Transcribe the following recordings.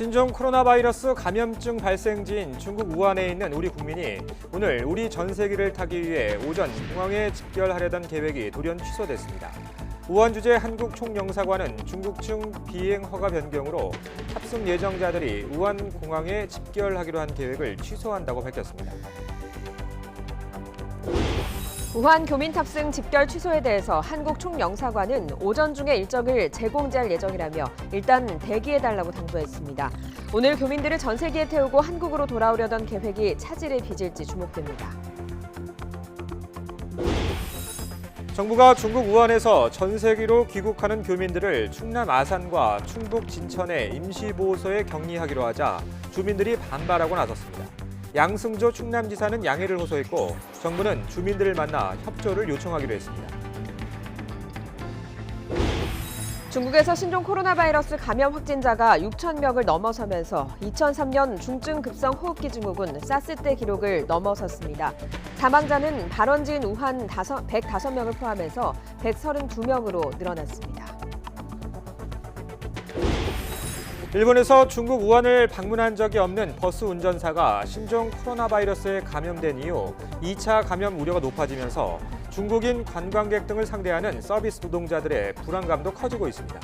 신종 코로나 바이러스 감염증 발생지인 중국 우한에 있는 우리 국민이 오늘 우리 전세기를 타기 위해 오전 공항에 집결하려던 계획이 돌연 취소됐습니다. 우한 주재 한국 총영사관은 중국 측 비행 허가 변경으로 탑승 예정자들이 우한 공항에 집결하기로 한 계획을 취소한다고 밝혔습니다. 우한 교민 탑승 집결 취소에 대해서 한국 총영사관은 오전 중에 일정을 재공지할 예정이라며 일단 대기해달라고 당부했습니다. 오늘 교민들을 전세기에 태우고 한국으로 돌아오려던 계획이 차질을 빚을지 주목됩니다. 정부가 중국 우한에서 전세기로 귀국하는 교민들을 충남 아산과 충북 진천의 임시보호소에 격리하기로 하자 주민들이 반발하고 나섰습니다. 양승조 충남지사는 양해를 호소했고 정부는 주민들을 만나 협조를 요청하기로 했습니다. 중국에서 신종 코로나 바이러스 감염 확진자가 6천 명을 넘어서면서 2003년 중증 급성 호흡기 증후군 사스 때 기록을 넘어섰습니다. 사망자는 발원지인 우한 105명을 포함해서 132명으로 늘어났습니다. 일본에서 중국 우한을 방문한 적이 없는 버스 운전사가 신종 코로나 바이러스에 감염된 이후 2차 감염 우려가 높아지면서 중국인 관광객 등을 상대하는 서비스 노동자들의 불안감도 커지고 있습니다.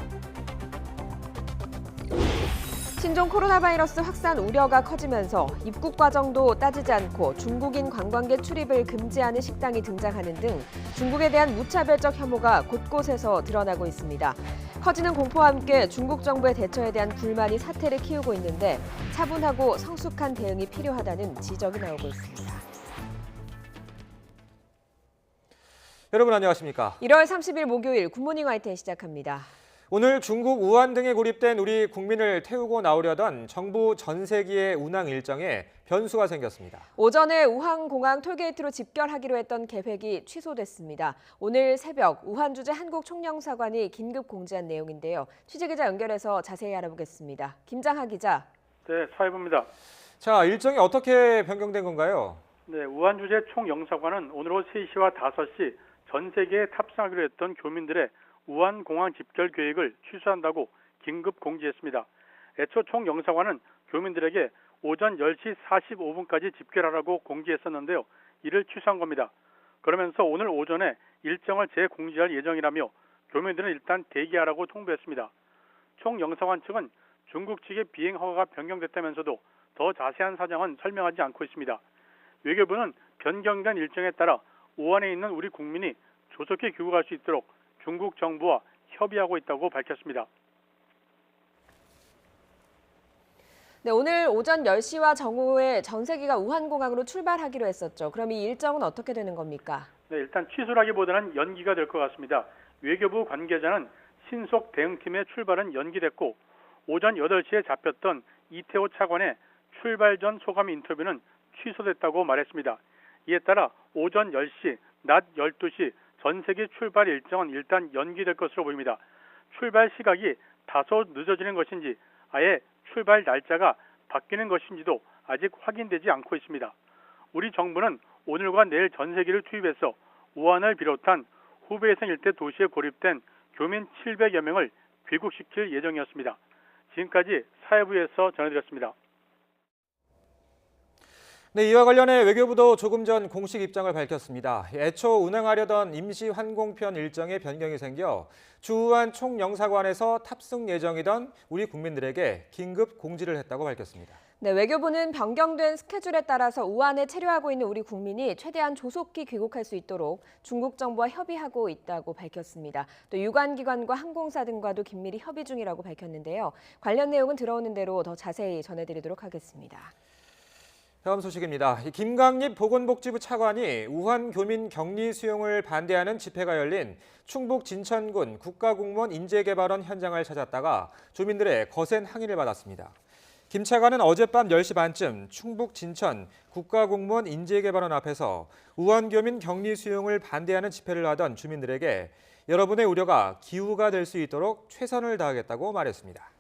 신종 코로나 바이러스 확산 우려가 커지면서 입국 과정도 따지지 않고 중국인 관광객 출입을 금지하는 식당이 등장하는 등 중국에 대한 무차별적 혐오가 곳곳에서 드러나고 있습니다. 커지는 공포와 함께 중국 정부의 대처에 대한 불만이 사태를 키우고 있는데 차분하고 성숙한 대응이 필요하다는 지적이 나오고 있습니다. 여러분 안녕하십니까? 1월 30일 목요일 굿모닝 YTN 시작합니다. 오늘 중국 우한 등에 고립된 우리 국민을 태우고 나오려던 정부 전세기의 운항 일정에 변수가 생겼습니다. 오전에 우한공항 톨게이트로 집결하기로 했던 계획이 취소됐습니다. 오늘 새벽 우한 주재 한국 총영사관이 긴급 공지한 내용인데요. 취재기자 연결해서 자세히 알아보겠습니다. 김장하 기자. 네, 사회부입니다. 자, 일정이 어떻게 변경된 건가요? 네, 우한 주재 총영사관은 오늘 오후 3시와 5시 전세기에 탑승하기로 했던 교민들의 우한 공항 집결 계획을 취소한다고 긴급 공지했습니다. 애초 총영사관은 교민들에게 오전 10시 45분까지 집결하라고 공지했었는데요. 이를 취소한 겁니다. 그러면서 오늘 오전에 일정을 재공지할 예정이라며 교민들은 일단 대기하라고 통보했습니다. 총영사관 측은 중국 측의 비행 허가가 변경됐다면서도 더 자세한 사정은 설명하지 않고 있습니다. 외교부는 변경된 일정에 따라 우한에 있는 우리 국민이 조속히 귀국할 수 있도록 중국 정부와 협의하고 있다고 밝혔습니다. 네, 오늘 오전 10시와 정오에 전세기가 우한공항으로 출발하기로 했었죠. 그럼 이 일정은 어떻게 되는 겁니까? 네, 일단 취소라기보다는 연기가 될 것 같습니다. 외교부 관계자는 신속 대응팀의 출발은 연기됐고 오전 8시에 잡혔던 이태호 차관의 출발 전 소감 인터뷰는 취소됐다고 말했습니다. 이에 따라 오전 10시, 낮 12시 전세기 출발 일정은 일단 연기될 것으로 보입니다. 출발 시각이 다소 늦어지는 것인지 아예 출발 날짜가 바뀌는 것인지도 아직 확인되지 않고 있습니다. 우리 정부는 오늘과 내일 전세기를 투입해서 우한을 비롯한 후베이성 일대 도시에 고립된 교민 700여 명을 귀국시킬 예정이었습니다. 지금까지 사회부에서 전해드렸습니다. 네, 이와 관련해 외교부도 조금 전 공식 입장을 밝혔습니다. 애초 운행하려던 임시 환공편 일정에 변경이 생겨 주우한 총영사관에서 탑승 예정이던 우리 국민들에게 긴급 공지를 했다고 밝혔습니다. 네, 외교부는 변경된 스케줄에 따라서 우한에 체류하고 있는 우리 국민이 최대한 조속히 귀국할 수 있도록 중국 정부와 협의하고 있다고 밝혔습니다. 또 유관기관과 항공사 등과도 긴밀히 협의 중이라고 밝혔는데요. 관련 내용은 들어오는 대로 더 자세히 전해드리도록 하겠습니다. 다음 소식입니다. 김광립 보건복지부 차관이 우한 교민 격리 수용을 반대하는 집회가 열린 충북 진천군 국가공무원 인재개발원 현장을 찾았다가 주민들의 거센 항의를 받았습니다. 김 차관은 어젯밤 10시 반쯤 충북 진천 국가공무원 인재개발원 앞에서 우한 교민 격리 수용을 반대하는 집회를 하던 주민들에게 여러분의 우려가 기후가 될 수 있도록 최선을 다하겠다고 말했습니다.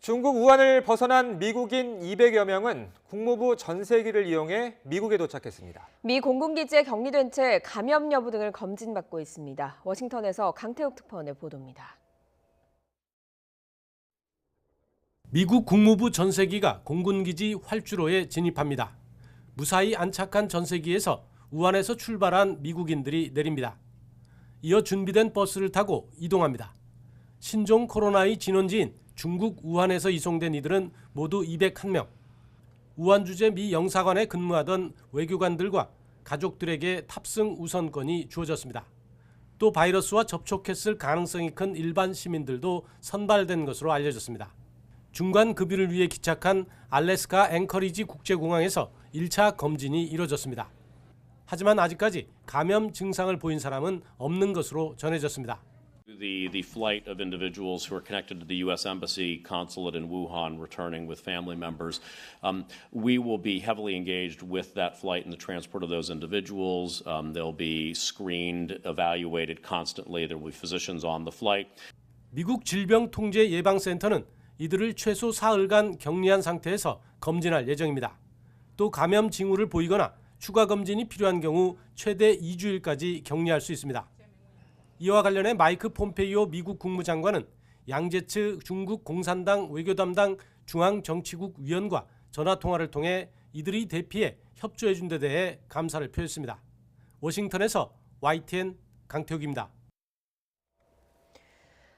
중국 우한을 벗어난 미국인 200여 명은 국무부 전세기를 이용해 미국에 도착했습니다. 미 공군기지에 격리된 채 감염 여부 등을 검진받고 있습니다. 워싱턴에서 강태욱 특파원의 보도입니다. 미국 국무부 전세기가 공군기지 활주로에 진입합니다. 무사히 안착한 전세기에서 우한에서 출발한 미국인들이 내립니다. 이어 준비된 버스를 타고 이동합니다. 신종 코로나의 진원지인 중국 우한에서 이송된 이들은 모두 201명. 우한 주재 미 영사관에 근무하던 외교관들과 가족들에게 탑승 우선권이 주어졌습니다. 또 바이러스와 접촉했을 가능성이 큰 일반 시민들도 선발된 것으로 알려졌습니다. 중간 급유를 위해 기착한 알래스카 앵커리지 국제공항에서 1차 검진이 이뤄졌습니다. 하지만 아직까지 감염 증상을 보인 사람은 없는 것으로 전해졌습니다. The flight of individuals who are connected to the U.S. Embassy consulate in Wuhan returning with family members, we will be heavily engaged with that flight and the transport of those individuals. They'll be screened, evaluated constantly. There will be physicians on the flight. 미국 질병통제예방센터는 이들을 최소 사흘간 격리한 상태에서 검진할 예정입니다. 또 감염 징후를 보이거나 추가 검진이 필요한 경우 최대 2주일까지 격리할 수 있습니다. 이와 관련해 마이크 폼페이오 미국 국무장관은 양제츠 중국 공산당 외교담당 중앙정치국 위원과 전화통화를 통해 이들이 대피해 협조해준 데 대해 감사를 표했습니다. 워싱턴에서 YTN 강태욱입니다.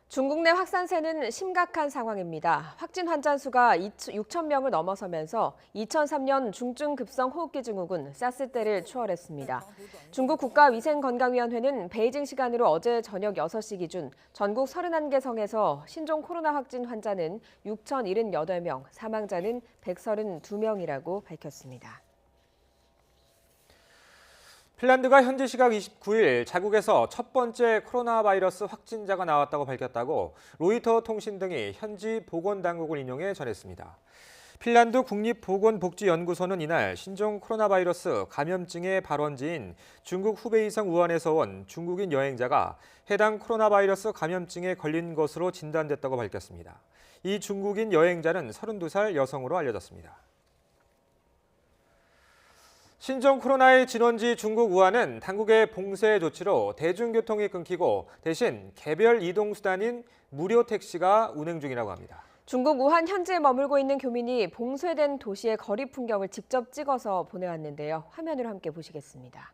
중국 내 확산세는 심각한 상황입니다. 확진 환자 수가 6천 명을 넘어서면서 2003년 중증급성 호흡기 증후군 사스 때를 추월했습니다. 중국 국가위생건강위원회는 베이징 시간으로 어제 저녁 6시 기준 전국 31개 성에서 신종 코로나 확진 환자는 6,078명, 사망자는 132명이라고 밝혔습니다. 핀란드가 현지 시각 29일 자국에서 첫 번째 코로나 바이러스 확진자가 나왔다고 밝혔다고 로이터 통신 등이 현지 보건당국을 인용해 전했습니다. 핀란드 국립보건복지연구소는 이날 신종 코로나 바이러스 감염증의 발원지인 중국 후베이성 우한에서 온 중국인 여행자가 해당 코로나 바이러스 감염증에 걸린 것으로 진단됐다고 밝혔습니다. 이 중국인 여행자는 32살 여성으로 알려졌습니다. 신종 코로나의 진원지 중국 우한은 당국의 봉쇄 조치로 대중교통이 끊기고 대신 개별 이동수단인 무료 택시가 운행 중이라고 합니다. 중국 우한 현지에 머물고 있는 교민이 봉쇄된 도시의 거리 풍경을 직접 찍어서 보내왔는데요. 화면으로 함께 보시겠습니다.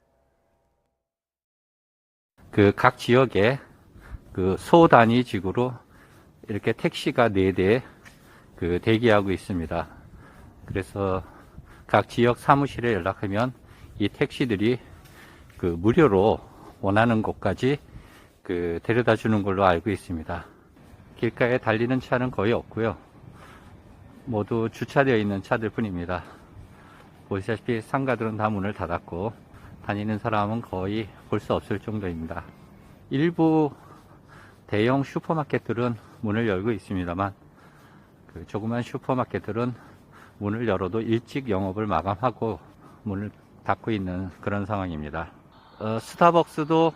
각 지역에 소단위 지구로 이렇게 택시가 4대 대기하고 있습니다. 그래서 각 지역 사무실에 연락하면 이 택시들이 무료로 원하는 곳까지 데려다 주는 걸로 알고 있습니다. 길가에 달리는 차는 거의 없고요. 모두 주차되어 있는 차들 뿐입니다. 보시다시피 상가들은 다 문을 닫았고 다니는 사람은 거의 볼 수 없을 정도입니다. 일부 대형 슈퍼마켓들은 문을 열고 있습니다만 조그만 슈퍼마켓들은 문을 열어도 일찍 영업을 마감하고 문을 닫고 있는 그런 상황입니다. 스타벅스도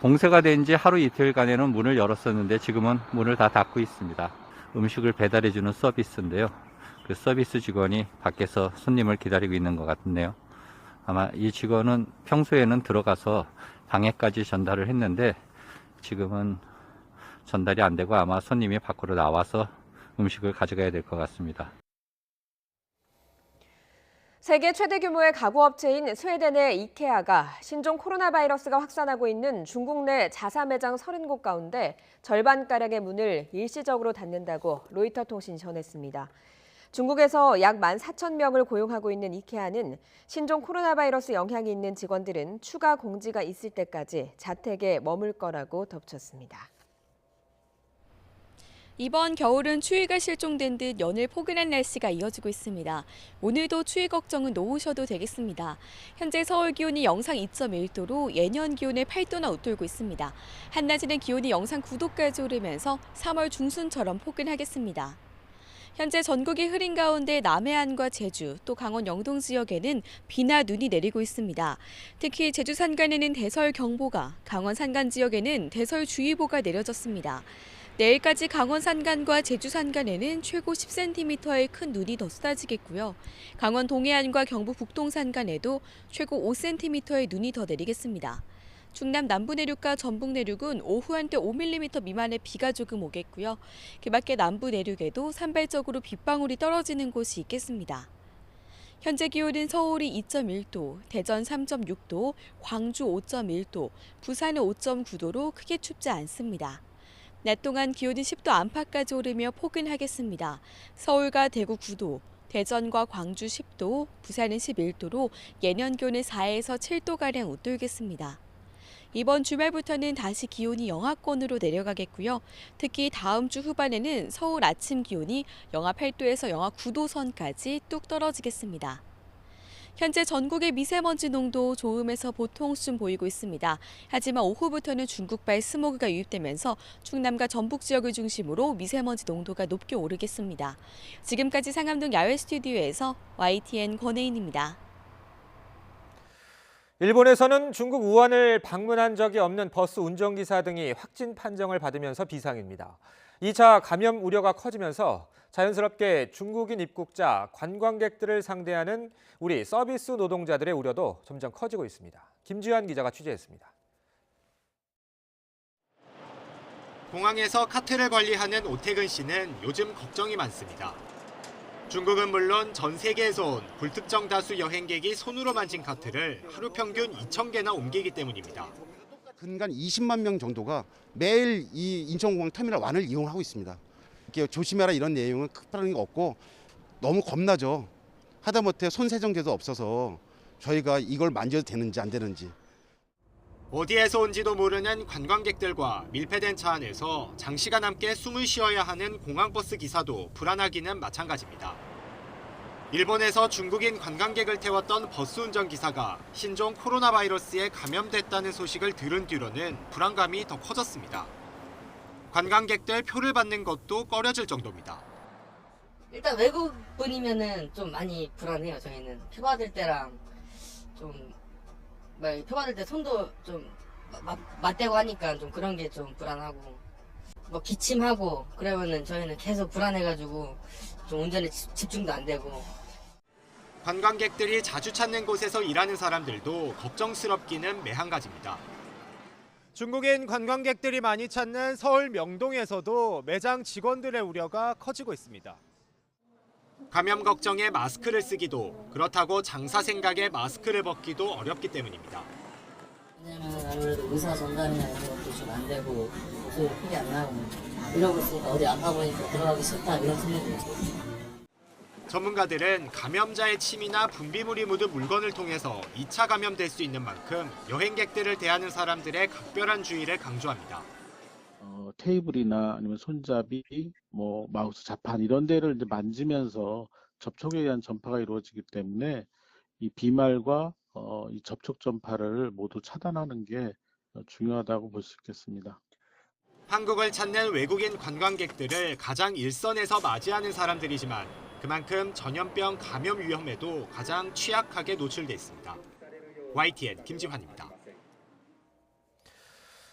봉쇄가 된 지 하루 이틀간에는 문을 열었었는데 지금은 문을 다 닫고 있습니다. 음식을 배달해주는 서비스인데요. 그 서비스 직원이 밖에서 손님을 기다리고 있는 것 같은데요. 아마 이 직원은 평소에는 들어가서 방에까지 전달을 했는데 지금은 전달이 안 되고 아마 손님이 밖으로 나와서 음식을 가져가야 될 것 같습니다. 세계 최대 규모의 가구업체인 스웨덴의 이케아가 신종 코로나 바이러스가 확산하고 있는 중국 내 자사 매장 30곳 가운데 절반가량의 문을 일시적으로 닫는다고 로이터 통신이 전했습니다. 중국에서 약 14,000명을 고용하고 있는 이케아는 신종 코로나 바이러스 영향이 있는 직원들은 추가 공지가 있을 때까지 자택에 머물 거라고 덧붙였습니다. 이번 겨울은 추위가 실종된 듯 연일 포근한 날씨가 이어지고 있습니다. 오늘도 추위 걱정은 놓으셔도 되겠습니다. 현재 서울 기온이 영상 2.1도로 예년 기온의 8도나 웃돌고 있습니다. 한낮에는 기온이 영상 9도까지 오르면서 3월 중순처럼 포근하겠습니다. 현재 전국이 흐린 가운데 남해안과 제주, 또 강원 영동 지역에는 비나 눈이 내리고 있습니다. 특히 제주 산간에는 대설경보가, 강원 산간 지역에는 대설주의보가 내려졌습니다. 내일까지 강원 산간과 제주 산간에는 최고 10cm의 큰 눈이 더 쏟아지겠고요. 강원 동해안과 경북 북동 산간에도 최고 5cm의 눈이 더 내리겠습니다. 충남 남부 내륙과 전북 내륙은 오후 한때 5mm 미만의 비가 조금 오겠고요. 그 밖에 남부 내륙에도 산발적으로 빗방울이 떨어지는 곳이 있겠습니다. 현재 기온은 서울이 2.1도, 대전 3.6도, 광주 5.1도, 부산은 5.9도로 크게 춥지 않습니다. 낮 동안 기온이 10도 안팎까지 오르며 포근하겠습니다. 서울과 대구 9도, 대전과 광주 10도, 부산은 11도로 예년 기온의 4에서 7도가량 웃돌겠습니다. 이번 주말부터는 다시 기온이 영하권으로 내려가겠고요. 특히 다음 주 후반에는 서울 아침 기온이 영하 8도에서 영하 9도 선까지 뚝 떨어지겠습니다. 현재 전국의 미세먼지 농도 좋음에서 보통수준 보이고 있습니다. 하지만 오후부터는 중국발 스모그가 유입되면서 충남과 전북 지역을 중심으로 미세먼지 농도가 높게 오르겠습니다. 지금까지 상암동 야외 스튜디오에서 YTN 권혜인입니다. 일본에서는 중국 우한을 방문한 적이 없는 버스 운전기사 등이 확진 판정을 받으면서 비상입니다. 2차 감염 우려가 커지면서 자연스럽게 중국인 입국자, 관광객들을 상대하는 우리 서비스 노동자들의 우려도 점점 커지고 있습니다. 김지환 기자가 취재했습니다. 공항에서 카트를 관리하는 오태근 씨는 요즘 걱정이 많습니다. 중국은 물론 전 세계에서 온 불특정 다수 여행객이 손으로 만진 카트를 하루 평균 2,000개나 옮기기 때문입니다. 근간 20만 명 정도가 매일 이 인천공항 터미널 1을 이용하고 있습니다. 이렇게 조심해라 이런 내용은 특별한 게 없고 너무 겁나죠. 하다못해 손세정제도 없어서 저희가 이걸 만져도 되는지 안 되는지. 어디에서 온지도 모르는 관광객들과 밀폐된 차 안에서 장시간 함께 숨을 쉬어야 하는 공항버스 기사도 불안하기는 마찬가지입니다. 일본에서 중국인 관광객을 태웠던 버스 운전기사가 신종 코로나 바이러스에 감염됐다는 소식을 들은 뒤로는 불안감이 더 커졌습니다. 관광객들 표를 받는 것도 꺼려질 정도입니다. 일단 외국분이면은 좀 많이 불안해요. 저희는 표 받을 때랑 좀 표 받을 때 손도 좀 맞대고 하니까 좀 그런 게 좀 불안하고 뭐 기침하고 그러면은 저희는 계속 불안해가지고 좀 운전에 집중도 안 되고. 관광객들이 자주 찾는 곳에서 일하는 사람들도 걱정스럽기는 매한가지입니다. 중국인 관광객들이 많이 찾는 서울 명동에서도 매장 직원들의 우려가 커지고 있습니다. 감염 걱정에 마스크를 쓰기도, 그렇다고 장사 생각에 마스크를 벗기도 어렵기 때문입니다. 왜냐면 아무래도 의사 전달이나 이런 것도 좀 안 되고 목소리 크게 안 나고 이러고 있으니까 어디 아파 보니까 들어가기 싫다 이런 생각이 들어요. 전문가들은 감염자의 침이나 분비물이 묻은 물건을 통해서 2차 감염될 수 있는 만큼 여행객들을 대하는 사람들의 각별한 주의를 강조합니다. 테이블이나 아니면 손잡이, 마우스 자판 이런 데를 이제 만지면서 접촉에 의한 전파가 이루어지기 때문에 이 비말과 이 접촉 전파를 모두 차단하는 게 중요하다고 볼 수 있겠습니다. 한국을 찾는 외국인 관광객들을 가장 일선에서 맞이하는 사람들이지만 그만큼 전염병 감염 위험에도 가장 취약하게 노출돼 있습니다. YTN 김지환입니다.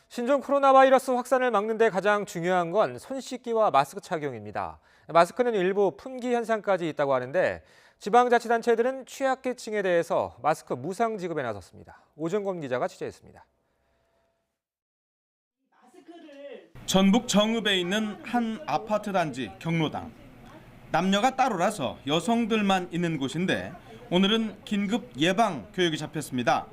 신종 코로나 바이러스 확산을 막는 데 가장 중요한 건 손 씻기와 마스크 착용입니다. 마스크는 일부 품귀 현상까지 있다고 하는데 지방자치단체들은 취약계층에 대해서 마스크 무상 지급에 나섰습니다. 오정권 기자가 취재했습니다. 전북 정읍에 있는 한 아파트 단지 경로당. 남녀가 따로라서 여성들만 있는 곳인데 오늘은 긴급 예방 교육이 잡혔습니다.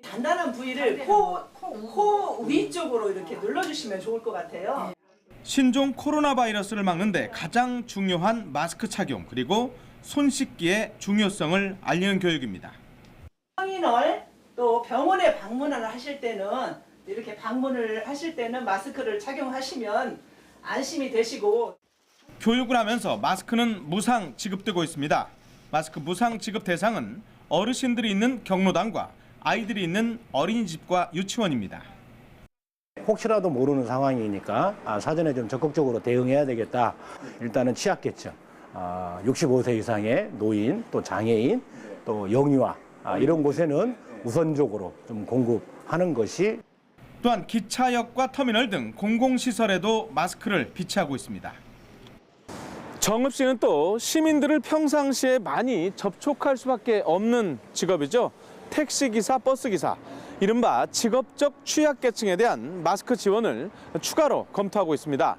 단단한 부위를 코 위쪽으로 이렇게 눌러주시면 좋을 것 같아요. 신종 코로나 바이러스를 막는데 가장 중요한 마스크 착용 그리고 손 씻기의 중요성을 알리는 교육입니다. 성인을 또 병원에 방문을 하실 때는 이렇게 방문을 하실 때는 마스크를 착용하시면 안심이 되시고. 교육을 하면서 마스크는 무상 지급되고 있습니다. 마스크 무상 지급 대상은 어르신들이 있는 경로당과 아이들이 있는 어린이집과 유치원입니다. 혹시라도 모르는 상황이니까 사전에 좀 적극적으로 대응해야 되겠다. 일단은 취약계층, 65세 이상의 노인, 또 장애인, 또 영유아 이런 곳에는 우선적으로 좀 공급하는 것이. 또한 기차역과 터미널 등 공공시설에도 마스크를 비치하고 있습니다. 정읍 씨는 또 시민들을 평상시에 많이 접촉할 수밖에 없는 직업이죠. 택시기사, 버스기사, 이른바 직업적 취약계층에 대한 마스크 지원을 추가로 검토하고 있습니다.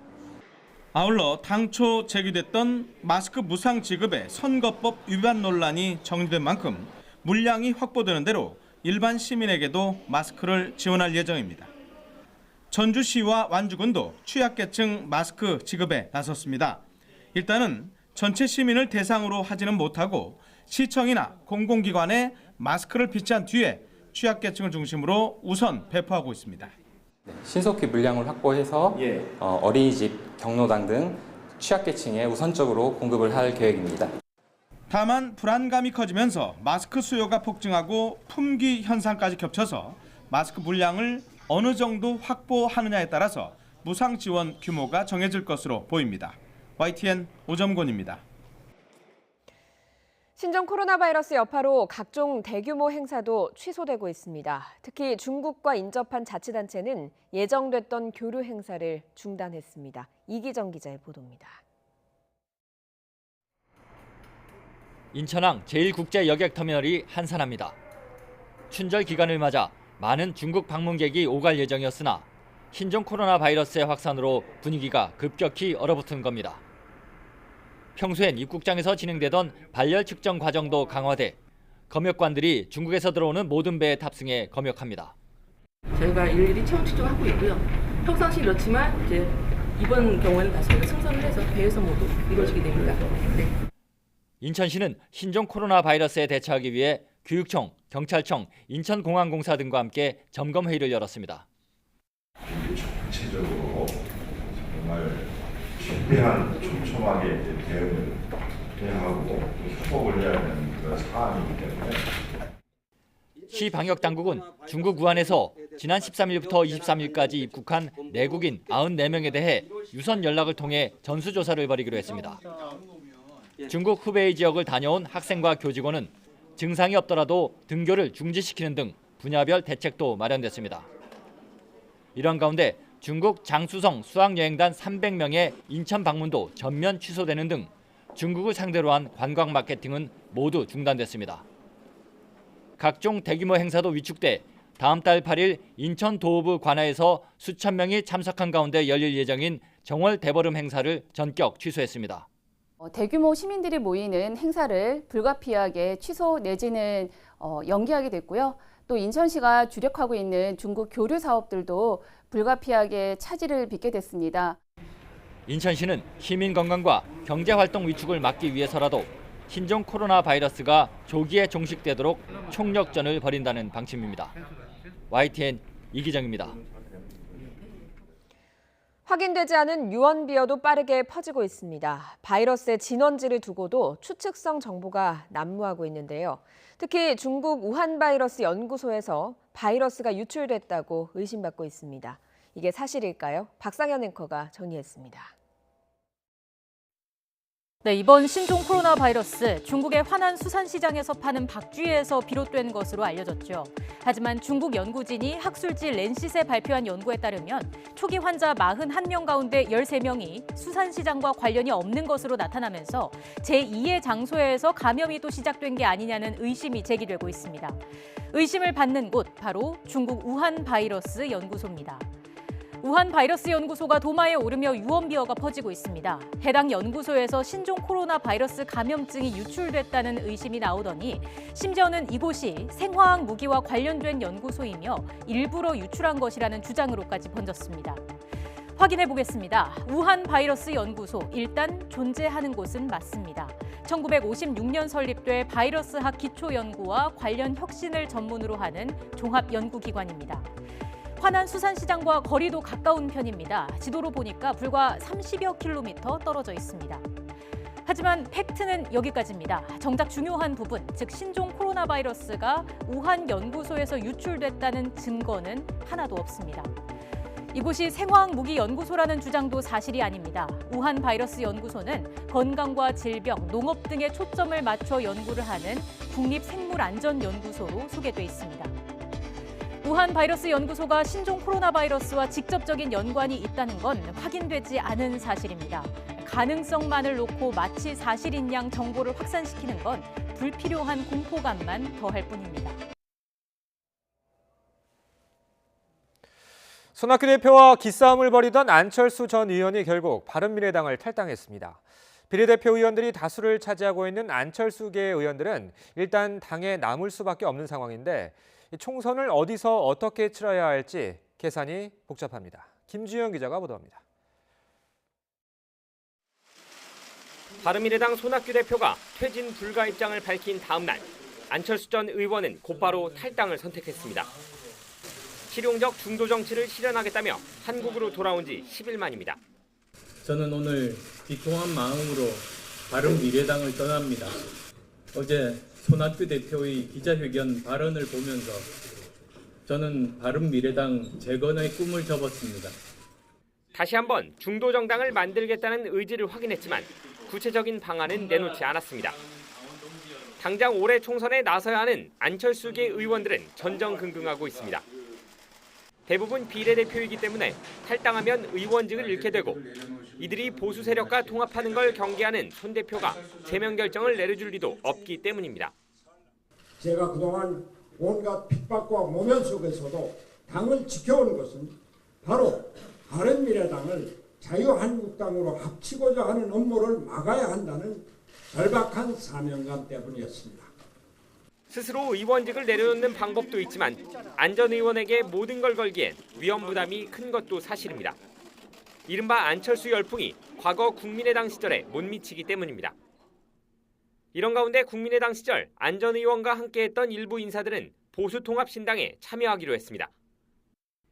아울러 당초 제기됐던 마스크 무상 지급의 선거법 위반 논란이 정리된 만큼 물량이 확보되는 대로 일반 시민에게도 마스크를 지원할 예정입니다. 전주시와 완주군도 취약계층 마스크 지급에 나섰습니다. 일단은 전체 시민을 대상으로 하지는 못하고 시청이나 공공기관에 마스크를 비치한 뒤에 취약계층을 중심으로 우선 배포하고 있습니다. 신속히 물량을 확보해서 어린이집, 경로당 등 취약계층에 우선적으로 공급을 할 계획입니다. 다만 불안감이 커지면서 마스크 수요가 폭증하고 품귀 현상까지 겹쳐서 마스크 물량을 어느 정도 확보하느냐에 따라서 무상 지원 규모가 정해질 것으로 보입니다. YTN 오점곤입니다. 신종 코로나 바이러스 여파로 각종 대규모 행사도 취소되고 있습니다. 특히 중국과 인접한 자치단체는 예정됐던 교류 행사를 중단했습니다. 이기정 기자의 보도입니다. 인천항 제1국제여객터미널이 한산합니다. 춘절 기간을 맞아 많은 중국 방문객이 오갈 예정이었으나 신종 코로나 바이러스의 확산으로 분위기가 급격히 얼어붙은 겁니다. 평소엔 입국장에서 진행되던 발열 측정 과정도 강화돼 검역관들이 중국에서 들어오는 모든 배에 탑승해 검역합니다. 저희가 일일이 체온 측정하고 있고요. 평상시 이렇지만 이제 이번 경우에는 다시 저희가 승선을 해서 배에서 모두 이루어지게 됩니다. 네. 인천시는 신종 코로나 바이러스에 대처하기 위해 교육청, 경찰청, 인천공항공사 등과 함께 점검회의를 열었습니다. 전체적으로 정말 최대한 촘촘하게 대응을 해야 하고 협업을 해야 하는 그런 사안이기 때문에 시 방역당국은 중국 우한에서 지난 13일부터 23일까지 입국한 내국인 94명에 대해 유선 연락을 통해 전수조사를 벌이기로 했습니다. 중국 후베이 지역을 다녀온 학생과 교직원은 증상이 없더라도 등교를 중지시키는 등 분야별 대책도 마련됐습니다. 이런 가운데 중국 장수성 수학여행단 300명의 인천 방문도 전면 취소되는 등 중국을 상대로 한 관광 마케팅은 모두 중단됐습니다. 각종 대규모 행사도 위축돼 다음 달 8일 인천 도읍의 관아에서 수천 명이 참석한 가운데 열릴 예정인 정월 대보름 행사를 전격 취소했습니다. 대규모 시민들이 모이는 행사를 불가피하게 취소 내지는 연기하게 됐고요. 또 인천시가 주력하고 있는 중국 교류 사업들도 불가피하게 차질을 빚게 됐습니다. 인천시는 시민 건강과 경제활동 위축을 막기 위해서라도 신종 코로나 바이러스가 조기에 종식되도록 총력전을 벌인다는 방침입니다. YTN 이기정입니다. 확인되지 않은 유언비어도 빠르게 퍼지고 있습니다. 바이러스의 진원지를 두고도 추측성 정보가 난무하고 있는데요. 특히 중국 우한 바이러스 연구소에서 바이러스가 유출됐다고 의심받고 있습니다. 이게 사실일까요? 박상현 앵커가 정리했습니다. 네, 이번 신종 코로나 바이러스 중국의 화난 수산시장에서 파는 박쥐에서 비롯된 것으로 알려졌죠. 하지만 중국 연구진이 학술지 랜싯에 발표한 연구에 따르면 초기 환자 41명 가운데 13명이 수산시장과 관련이 없는 것으로 나타나면서 제2의 장소에서 감염이 또 시작된 게 아니냐는 의심이 제기되고 있습니다. 의심을 받는 곳 바로 중국 우한 바이러스 연구소입니다. 우한 바이러스 연구소가 도마에 오르며 유언비어가 퍼지고 있습니다. 해당 연구소에서 신종 코로나 바이러스 감염증이 유출됐다는 의심이 나오더니 심지어는 이곳이 생화학 무기와 관련된 연구소이며 일부러 유출한 것이라는 주장으로까지 번졌습니다. 확인해 보겠습니다. 우한 바이러스 연구소, 일단 존재하는 곳은 맞습니다. 1956년 설립돼 바이러스학 기초연구와 관련 혁신을 전문으로 하는 종합연구기관입니다. 화난 수산시장과 거리도 가까운 편입니다. 지도로 보니까 불과 30여 킬로미터 떨어져 있습니다. 하지만 팩트는 여기까지입니다. 정작 중요한 부분, 즉 신종 코로나 바이러스가 우한 연구소에서 유출됐다는 증거는 하나도 없습니다. 이곳이 생화학 무기 연구소라는 주장도 사실이 아닙니다. 우한 바이러스 연구소는 건강과 질병, 농업 등에 초점을 맞춰 연구를 하는 국립생물안전연구소로 소개돼 있습니다. 우한 바이러스 연구소가 신종 코로나 바이러스와 직접적인 연관이 있다는 건 확인되지 않은 사실입니다. 가능성만을 놓고 마치 사실인 양 정보를 확산시키는 건 불필요한 공포감만 더할 뿐입니다. 손학규 대표와 기싸움을 벌이던 안철수 전 의원이 결국 바른미래당을 탈당했습니다. 비례대표 의원들이 다수를 차지하고 있는 안철수계 의원들은 일단 당에 남을 수밖에 없는 상황인데 총선을 어디서 어떻게 치러야 할지 계산이 복잡합니다. 김주영 기자가 보도합니다. 바른미래당 손학규 대표가 퇴진 불가 입장을 밝힌 다음 날 안철수 전 의원은 곧바로 탈당을 선택했습니다. 실용적 중도 정치를 실현하겠다며 한국으로 돌아온 지 10일 만입니다. 저는 오늘 비통한 마음으로 바른미래당을 떠납니다. 어제 손학규 대표의 기자회견 발언을 보면서 저는 바른미래당 재건의 꿈을 접었습니다. 다시 한번 중도 정당을 만들겠다는 의지를 확인했지만 구체적인 방안은 내놓지 않았습니다. 당장 올해 총선에 나서야 하는 안철수계 의원들은 전전긍긍하고 있습니다. 대부분 비례대표이기 때문에 탈당하면 의원직을 잃게 되고 이들이 보수 세력과 통합하는 걸 경계하는 손 대표가 제명 결정을 내려줄 리도 없기 때문입니다. 제가 그동안 온갖 핍박과 모면 속에서도 당을 지켜온 것은 바로 바른미래당을 자유한국당으로 합치고자 하는 업무를 막아야 한다는 절박한 사명감 때문이었습니다. 스스로 의원직을 내려놓는 방법도 있지만 안 전 의원에게 모든 걸 걸기엔 위험 부담이 큰 것도 사실입니다. 이른바 안철수 열풍이 과거 국민의당 시절에 못 미치기 때문입니다. 이런 가운데 국민의당 시절 안 전 의원과 함께했던 일부 인사들은 보수통합신당에 참여하기로 했습니다.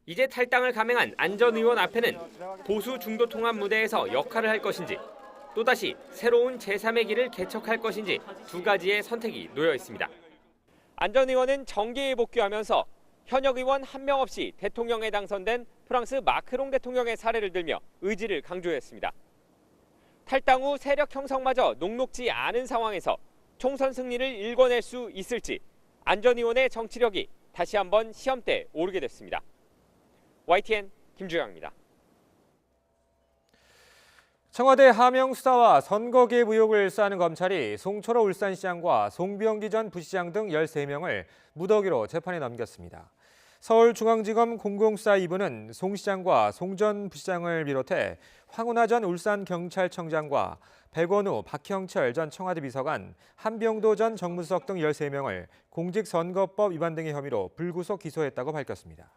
이제 탈당을 감행한 안 전 의원 앞에는 보수 중도 통합 무대에서 역할을 할 것인지 또다시 새로운 제3의 길을 개척할 것인지 두 가지의 선택이 놓여 있습니다. 안 전 의원은 정계에 복귀하면서 현역 의원 한 명 없이 대통령에 당선된 프랑스 마크롱 대통령의 사례를 들며 의지를 강조했습니다. 탈당 후 세력 형성마저 녹록지 않은 상황에서 총선 승리를 일궈낼 수 있을지 안 전 의원의 정치력이 다시 한번 시험대에 오르게 됐습니다. YTN 김주영입니다. 청와대 하명 수사와 선거 개입 의혹을 수사하는 검찰이 송철호 울산시장과 송병기 전 부시장 등 13명을 무더기로 재판에 넘겼습니다. 서울중앙지검 공공수사 2부는 송 시장과 송 전 부시장을 비롯해 황운하 전 울산경찰청장과 백원우, 박형철 전 청와대 비서관, 한병도 전 정무수석 등 13명을 공직선거법 위반 등의 혐의로 불구속 기소했다고 밝혔습니다.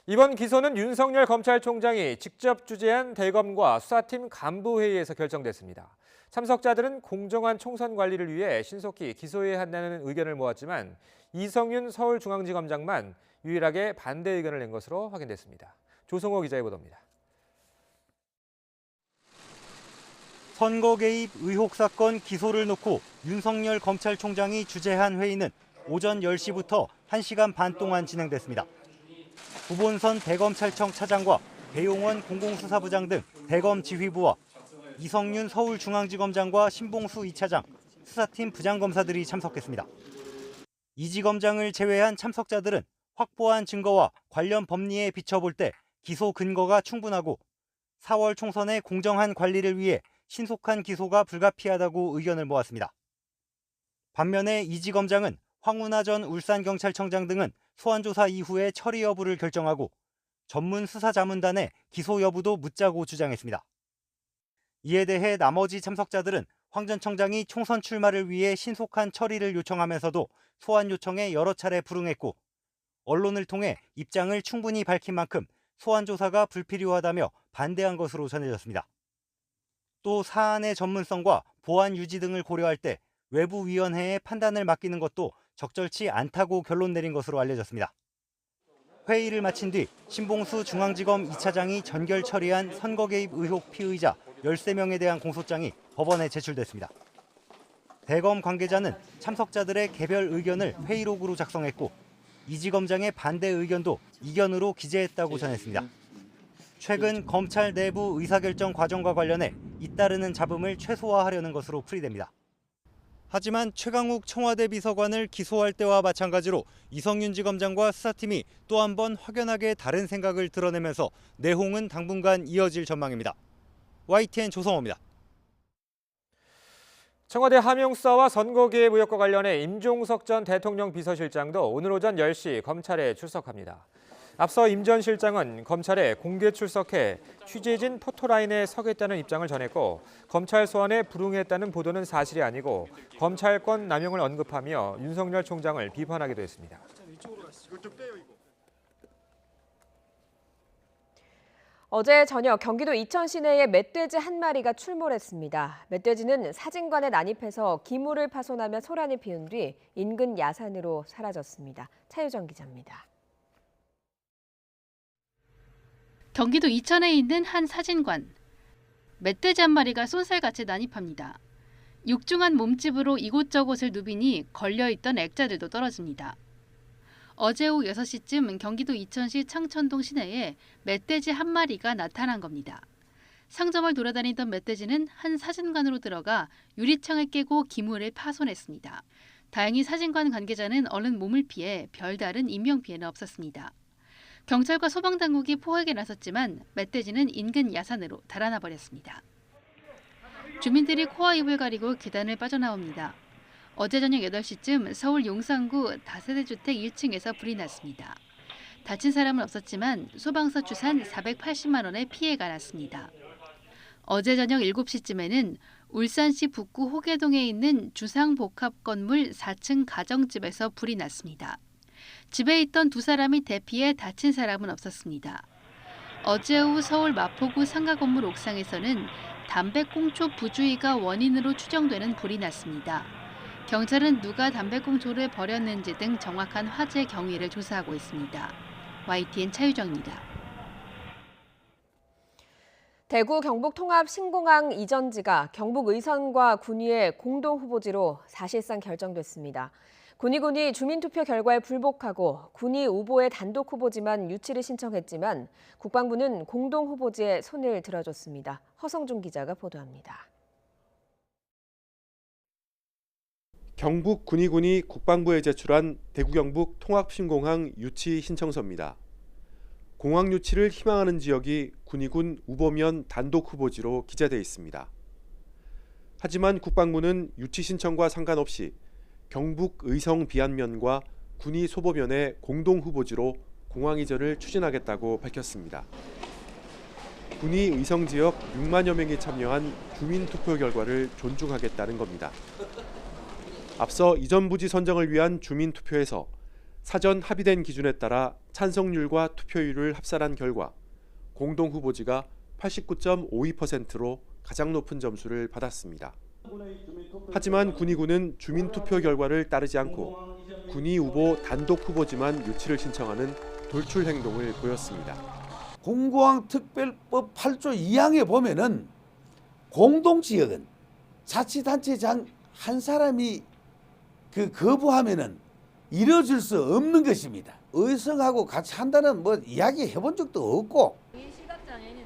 이번 기소는 윤석열 검찰총장이 직접 주재한 대검과 수사팀 간부회의에서 결정됐습니다. 참석자들은 공정한 총선 관리를 위해 신속히 기소해야 한다는 의견을 모았지만 이성윤 서울중앙지검장만 유일하게 반대 의견을 낸 것으로 확인됐습니다. 조성호 기자의 보도입니다. 선거 개입 의혹 사건 기소를 놓고 윤석열 검찰총장이 주재한 회의는 오전 10시부터 1시간 반 동안 진행됐습니다. 구본선 대검찰청 차장과 배용원 공공수사부장 등 대검 지휘부와 이성윤 서울중앙지검장과 신봉수 2차장, 수사팀 부장검사들이 참석했습니다. 이 지검장을 제외한 참석자들은 확보한 증거와 관련 법리에 비춰볼 때 기소 근거가 충분하고 4월 총선의 공정한 관리를 위해 신속한 기소가 불가피하다고 의견을 모았습니다. 반면에 이 지검장은 황운하 전 울산경찰청장 등은 소환조사 이후에 처리 여부를 결정하고 전문 수사자문단의 기소 여부도 묻자고 주장했습니다. 이에 대해 나머지 참석자들은 황 전 청장이 총선 출마를 위해 신속한 처리를 요청하면서도 소환 요청에 여러 차례 불응했고 언론을 통해 입장을 충분히 밝힌 만큼 소환 조사가 불필요하다며 반대한 것으로 전해졌습니다. 또 사안의 전문성과 보안 유지 등을 고려할 때 외부위원회에 판단을 맡기는 것도 적절치 않다고 결론 내린 것으로 알려졌습니다. 회의를 마친 뒤 신봉수 중앙지검 2차장이 전결 처리한 선거 개입 의혹 피의자 13명에 대한 공소장이 법원에 제출됐습니다. 대검 관계자는 참석자들의 개별 의견을 회의록으로 작성했고 이 지검장의 반대 의견도 이견으로 기재했다고 전했습니다. 최근 검찰 내부 의사결정 과정과 관련해 잇따르는 잡음을 최소화하려는 것으로 풀이됩니다. 하지만 최강욱 청와대 비서관을 기소할 때와 마찬가지로 이성윤 지검장과 수사팀이 또 한 번 확연하게 다른 생각을 드러내면서 내홍은 당분간 이어질 전망입니다. YTN 조성호입니다. 청와대 함용수사와 선거개입 의혹과 관련해 임종석 전 대통령 비서실장도 오늘 오전 10시 검찰에 출석합니다. 앞서 임 전 실장은 검찰에 공개 출석해 취재진 포토라인에 서겠다는 입장을 전했고 검찰 소환에 불응했다는 보도는 사실이 아니고 검찰권 남용을 언급하며 윤석열 총장을 비판하기도 했습니다. 어제 저녁 경기도 이천 시내에 멧돼지 한 마리가 출몰했습니다. 멧돼지는 사진관에 난입해서 기물을 파손하며 소란이 피운 뒤 인근 야산으로 사라졌습니다. 차유정 기자입니다. 경기도 이천에 있는 한 사진관. 멧돼지 한 마리가 쏜살같이 난입합니다. 육중한 몸집으로 이곳저곳을 누비니 걸려있던 액자들도 떨어집니다. 어제 오후 6시쯤 경기도 이천시 창천동 시내에 멧돼지 한 마리가 나타난 겁니다. 상점을 돌아다니던 멧돼지는 한 사진관으로 들어가 유리창을 깨고 기물을 파손했습니다. 다행히 사진관 관계자는 얼른 몸을 피해 별다른 인명피해는 없었습니다. 경찰과 소방당국이 포획에 나섰지만 멧돼지는 인근 야산으로 달아나 버렸습니다. 주민들이 코와 입을 가리고 계단을 빠져나옵니다. 어제 저녁 8시쯤 서울 용산구 다세대 주택 1층에서 불이 났습니다. 다친 사람은 없었지만 소방서 추산 480만 원의 피해가 났습니다. 어제 저녁 7시쯤에는 울산시 북구 호계동에 있는 주상복합건물 4층 가정집에서 불이 났습니다. 집에 있던 2사람이 대피해 다친 사람은 없었습니다. 어제 오후 서울 마포구 상가 건물 옥상에서는 담배꽁초 부주의가 원인으로 추정되는 불이 났습니다. 경찰은 누가 담배꽁초를 버렸는지 등 정확한 화재 경위를 조사하고 있습니다. YTN 차유정입니다. 대구 경북 통합 신공항 이전지가 경북 의선과 군위의 공동 후보지로 사실상 결정됐습니다. 군위군이 주민투표 결과에 불복하고 군위 후보의 단독 후보지만 유치를 신청했지만 국방부는 공동 후보지에 손을 들어줬습니다. 허성준 기자가 보도합니다. 경북 군위군이 국방부에 제출한 대구 경북 통합신공항 유치 신청서입니다. 공항 유치를 희망하는 지역이 군위군 우보면 단독 후보지로 기재돼 있습니다. 하지만 국방부는 유치 신청과 상관없이 경북 의성 비안면과 군위 소보면의 공동 후보지로 공항 이전을 추진하겠다고 밝혔습니다. 군위 의성 지역 6만여 명이 참여한 주민 투표 결과를 존중하겠다는 겁니다. 앞서 이전 부지 선정을 위한 주민 투표에서 사전 합의된 기준에 따라 찬성률과 투표율을 합산한 결과 공동 후보지가 89.52%로 가장 높은 점수를 받았습니다. 하지만 군위군은 주민 투표 결과를 따르지 않고 군위 후보 단독 후보지만 유치를 신청하는 돌출 행동을 보였습니다. 공공항 특별법 8조 2항에 보면은 공동지역은 자치단체장 한 사람이 거부하면은 이뤄질 수 없는 것입니다. 의성하고 같이 한다는 이야기 해본 적도 없고.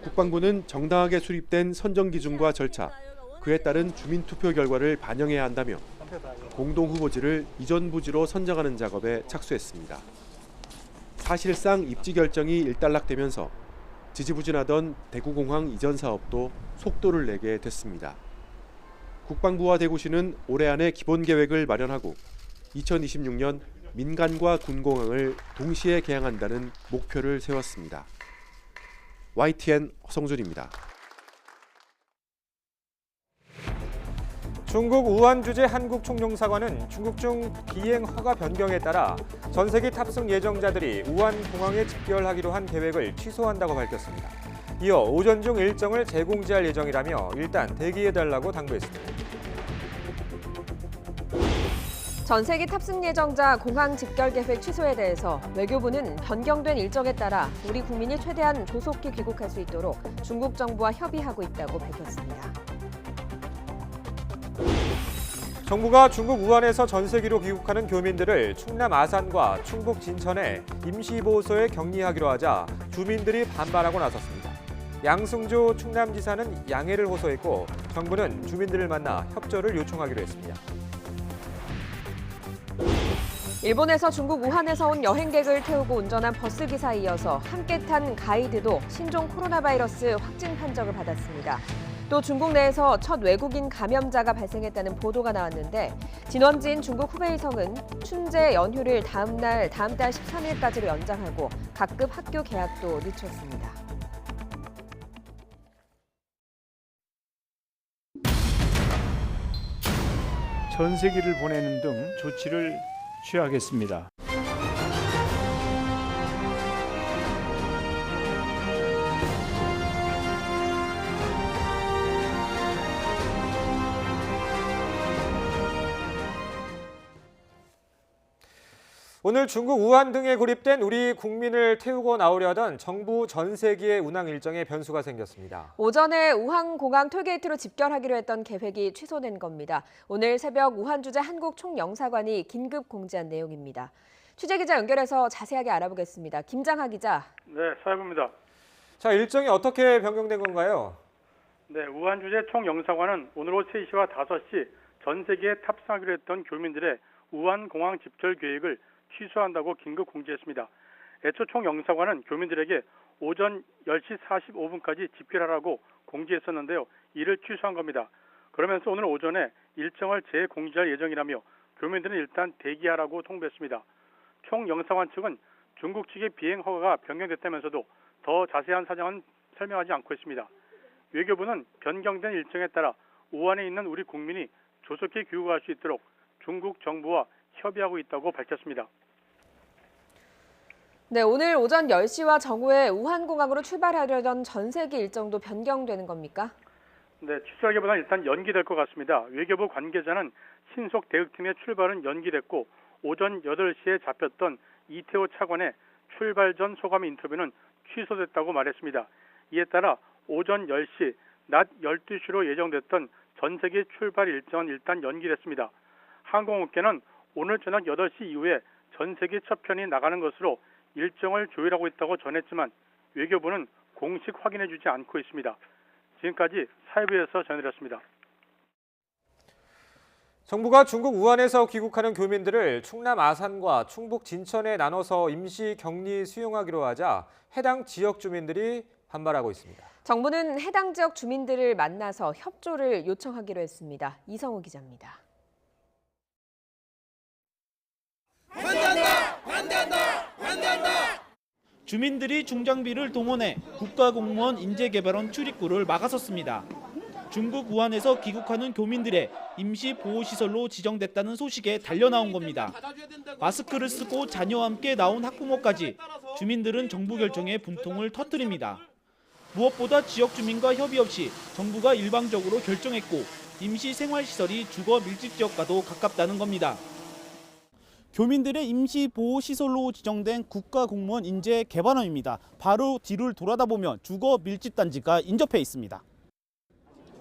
국방부는 정당하게 수립된 선정 기준과 절차, 그에 따른 주민투표 결과를 반영해야 한다며 공동 후보지를 이전 부지로 선정하는 작업에 착수했습니다. 사실상 입지 결정이 일단락되면서 지지부진하던 대구공항 이전 사업도 속도를 내게 됐습니다. 국방부와 대구시는 올해 안에 기본 계획을 마련하고 2026년 민간과 군공항을 동시에 개항한다는 목표를 세웠습니다. YTN 허성준입니다. 중국 우한 주재 한국 총영사관은 중국중 비행 허가 변경에 따라 전세기 탑승 예정자들이 우한 공항에 집결하기로 한 계획을 취소한다고 밝혔습니다. 이어 오전 중 일정을 재공지할 예정이라며 일단 대기해달라고 당부했습니다. 전세기 탑승 예정자 공항 집결 계획 취소에 대해서 외교부는 변경된 일정에 따라 우리 국민이 최대한 조속히 귀국할 수 있도록 중국 정부와 협의하고 있다고 밝혔습니다. 정부가 중국 우한에서 전세기로 귀국하는 교민들을 충남 아산과 충북 진천에 임시보호소에 격리하기로 하자 주민들이 반발하고 나섰습니다. 양승조 충남지사는 양해를 호소했고 정부는 주민들을 만나 협조를 요청하기로 했습니다. 일본에서 중국 우한에서 온 여행객을 태우고 운전한 버스기사에 이어서 함께 탄 가이드도 신종 코로나 바이러스 확진 판정을 받았습니다. 또 중국 내에서 첫 외국인 감염자가 발생했다는 보도가 나왔는데 진원지인 중국 후베이성은 춘제 연휴를 다음 달 13일까지로 연장하고 각급 학교 개학도 늦췄습니다. 전세기를 보내는 등 조치를 취하겠습니다. 오늘 중국 우한 등에 고립된 우리 국민을 태우고 나오려던 정부 전세기의 운항 일정에 변수가 생겼습니다. 오전에 우한공항 톨게이트로 집결하기로 했던 계획이 취소된 겁니다. 오늘 새벽 우한 주재 한국 총영사관이 긴급 공지한 내용입니다. 취재기자 연결해서 자세하게 알아보겠습니다. 김장하 기자. 네, 사회부입니다. 자, 일정이 어떻게 변경된 건가요? 네, 우한 주재 총영사관은 오늘 오후 3시와 5시 전세기에 탑승하기로 했던 교민들의 우한공항 집결 계획을 취소한다고 긴급 공지했습니다. 애초 총영사관은 교민들에게 오전 10시 45분까지 집결하라고 공지했었는데요. 이를 취소한 겁니다. 그러면서 오늘 오전에 일정을 재공지할 예정이라며 교민들은 일단 대기하라고 통보했습니다. 총영사관 측은 중국 측의 비행 허가가 변경됐다면서도 더 자세한 사정은 설명하지 않고 있습니다. 외교부는 변경된 일정에 따라 우한에 있는 우리 국민이 조속히 귀국할 수 있도록 중국 정부와 협의하고 있다고 밝혔습니다. 네, 오늘 오전 10시와 정오에 우한공항으로 출발하려던 전세기 일정도 변경되는 겁니까? 네, 취소하기보다는 일단 연기될 것 같습니다. 외교부 관계자는 신속 대응팀의 출발은 연기됐고 오전 8시에 잡혔던 이태호 차관의 출발 전 소감 인터뷰는 취소됐다고 말했습니다. 이에 따라 오전 10시, 낮 12시로 예정됐던 전세기 출발 일정은 일단 연기됐습니다. 항공업계는 오늘 저녁 8시 이후에 전세기 첫 편이 나가는 것으로 일정을 조율하고 있다고 전했지만 외교부는 공식 확인해주지 않고 있습니다. 지금까지 사회부에서 전해드렸습니다. 정부가 중국 우한에서 귀국하는 교민들을 충남 아산과 충북 진천에 나눠서 임시 격리 수용하기로 하자 해당 지역 주민들이 반발하고 있습니다. 정부는 해당 지역 주민들을 만나서 협조를 요청하기로 했습니다. 이성우 기자입니다. 주민들이 중장비를 동원해 국가공무원 인재개발원 출입구를 막아섰습니다. 중국 우한에서 귀국하는 교민들의 임시 보호시설로 지정됐다는 소식에 달려나온 겁니다. 마스크를 쓰고 자녀와 함께 나온 학부모까지 주민들은 정부 결정에 분통을 터뜨립니다. 무엇보다 지역 주민과 협의 없이 정부가 일방적으로 결정했고 임시 생활시설이 주거 밀집 지역과도 가깝다는 겁니다. 교민들의 임시 보호시설로 지정된 국가공무원 인재개발원입니다. 바로 뒤를 돌아다 보면 주거 밀집단지가 인접해 있습니다.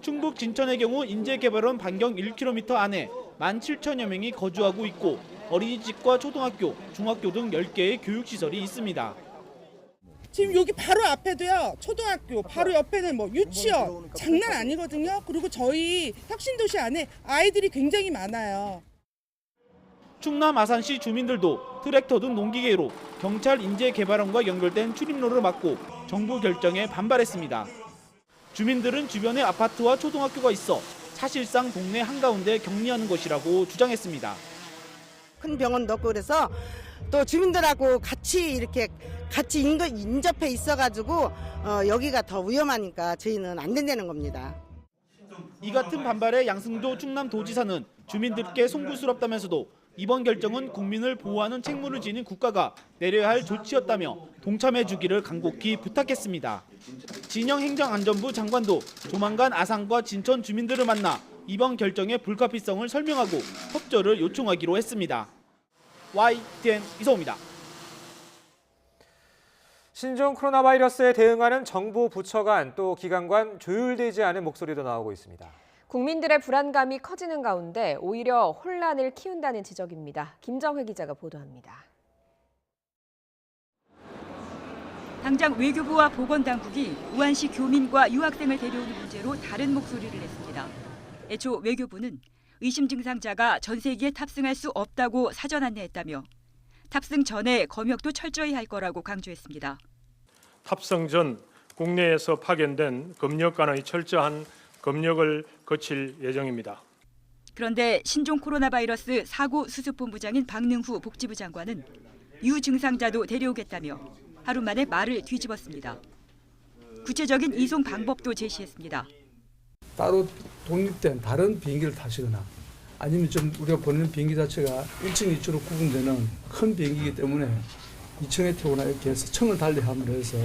충북 진천의 경우 인재개발원 반경 1km 안에 17,000여 명이 거주하고 있고 어린이집과 초등학교, 중학교 등 10개의 교육시설이 있습니다. 지금 여기 바로 앞에도요, 초등학교, 바로 옆에는 뭐 유치원, 장난 아니거든요. 그리고 저희 혁신도시 안에 아이들이 굉장히 많아요. 충남 아산시 주민들도 트랙터 등 농기계로 경찰 인재개발원과 연결된 출입로를 막고 정부 결정에 반발했습니다. 주민들은 주변에 아파트와 초등학교가 있어 사실상 동네 한가운데 격리하는 것이라고 주장했습니다. 큰 병원도 없고 그래서 또 주민들하고 같이 인접해 있어가지고 여기가 더 위험하니까 저희는 안 된다는 겁니다. 이 같은 반발에 양승조 충남도지사는 주민들께 송구스럽다면서도 이번 결정은 국민을 보호하는 책무를 지닌 국가가 내려야 할 조치였다며 동참해 주기를 간곡히 부탁했습니다. 진영 행정안전부 장관도 조만간 아산과 진천 주민들을 만나 이번 결정의 불가피성을 설명하고 협조를 요청하기로 했습니다. YTN 이성우입니다. 신종 코로나 바이러스에 대응하는 정부 부처 간 또 기관 간 조율되지 않은 목소리도 나오고 있습니다. 국민들의 불안감이 커지는 가운데 오히려 혼란을 키운다는 지적입니다. 김정회 기자가 보도합니다. 당장 외교부와 보건당국이 우한시 교민과 유학생을 데려오는 문제로 다른 목소리를 냈습니다. 애초 외교부는 의심 증상자가 전세기에 탑승할 수 없다고 사전 안내했다며 탑승 전에 검역도 철저히 할 거라고 강조했습니다. 탑승 전 국내에서 파견된 검역 간의 철저한 검역을 거칠 예정입니다. 그런데 신종 코로나 바이러스 사고 수습본부장인 박능후 복지부 장관은 유증상자도 데려오겠다며 하루 만에 말을 뒤집었습니다. 구체적인 이송 방법도 제시했습니다. 따로 독립된 다른 비행기를 타시거나 아니면 좀 우리가 보내는 비행기 자체가 1층, 2층으로 구분되는 큰 비행기이기 때문에 2층에 태우거나 이렇게 해서 층을 달리함으로 해서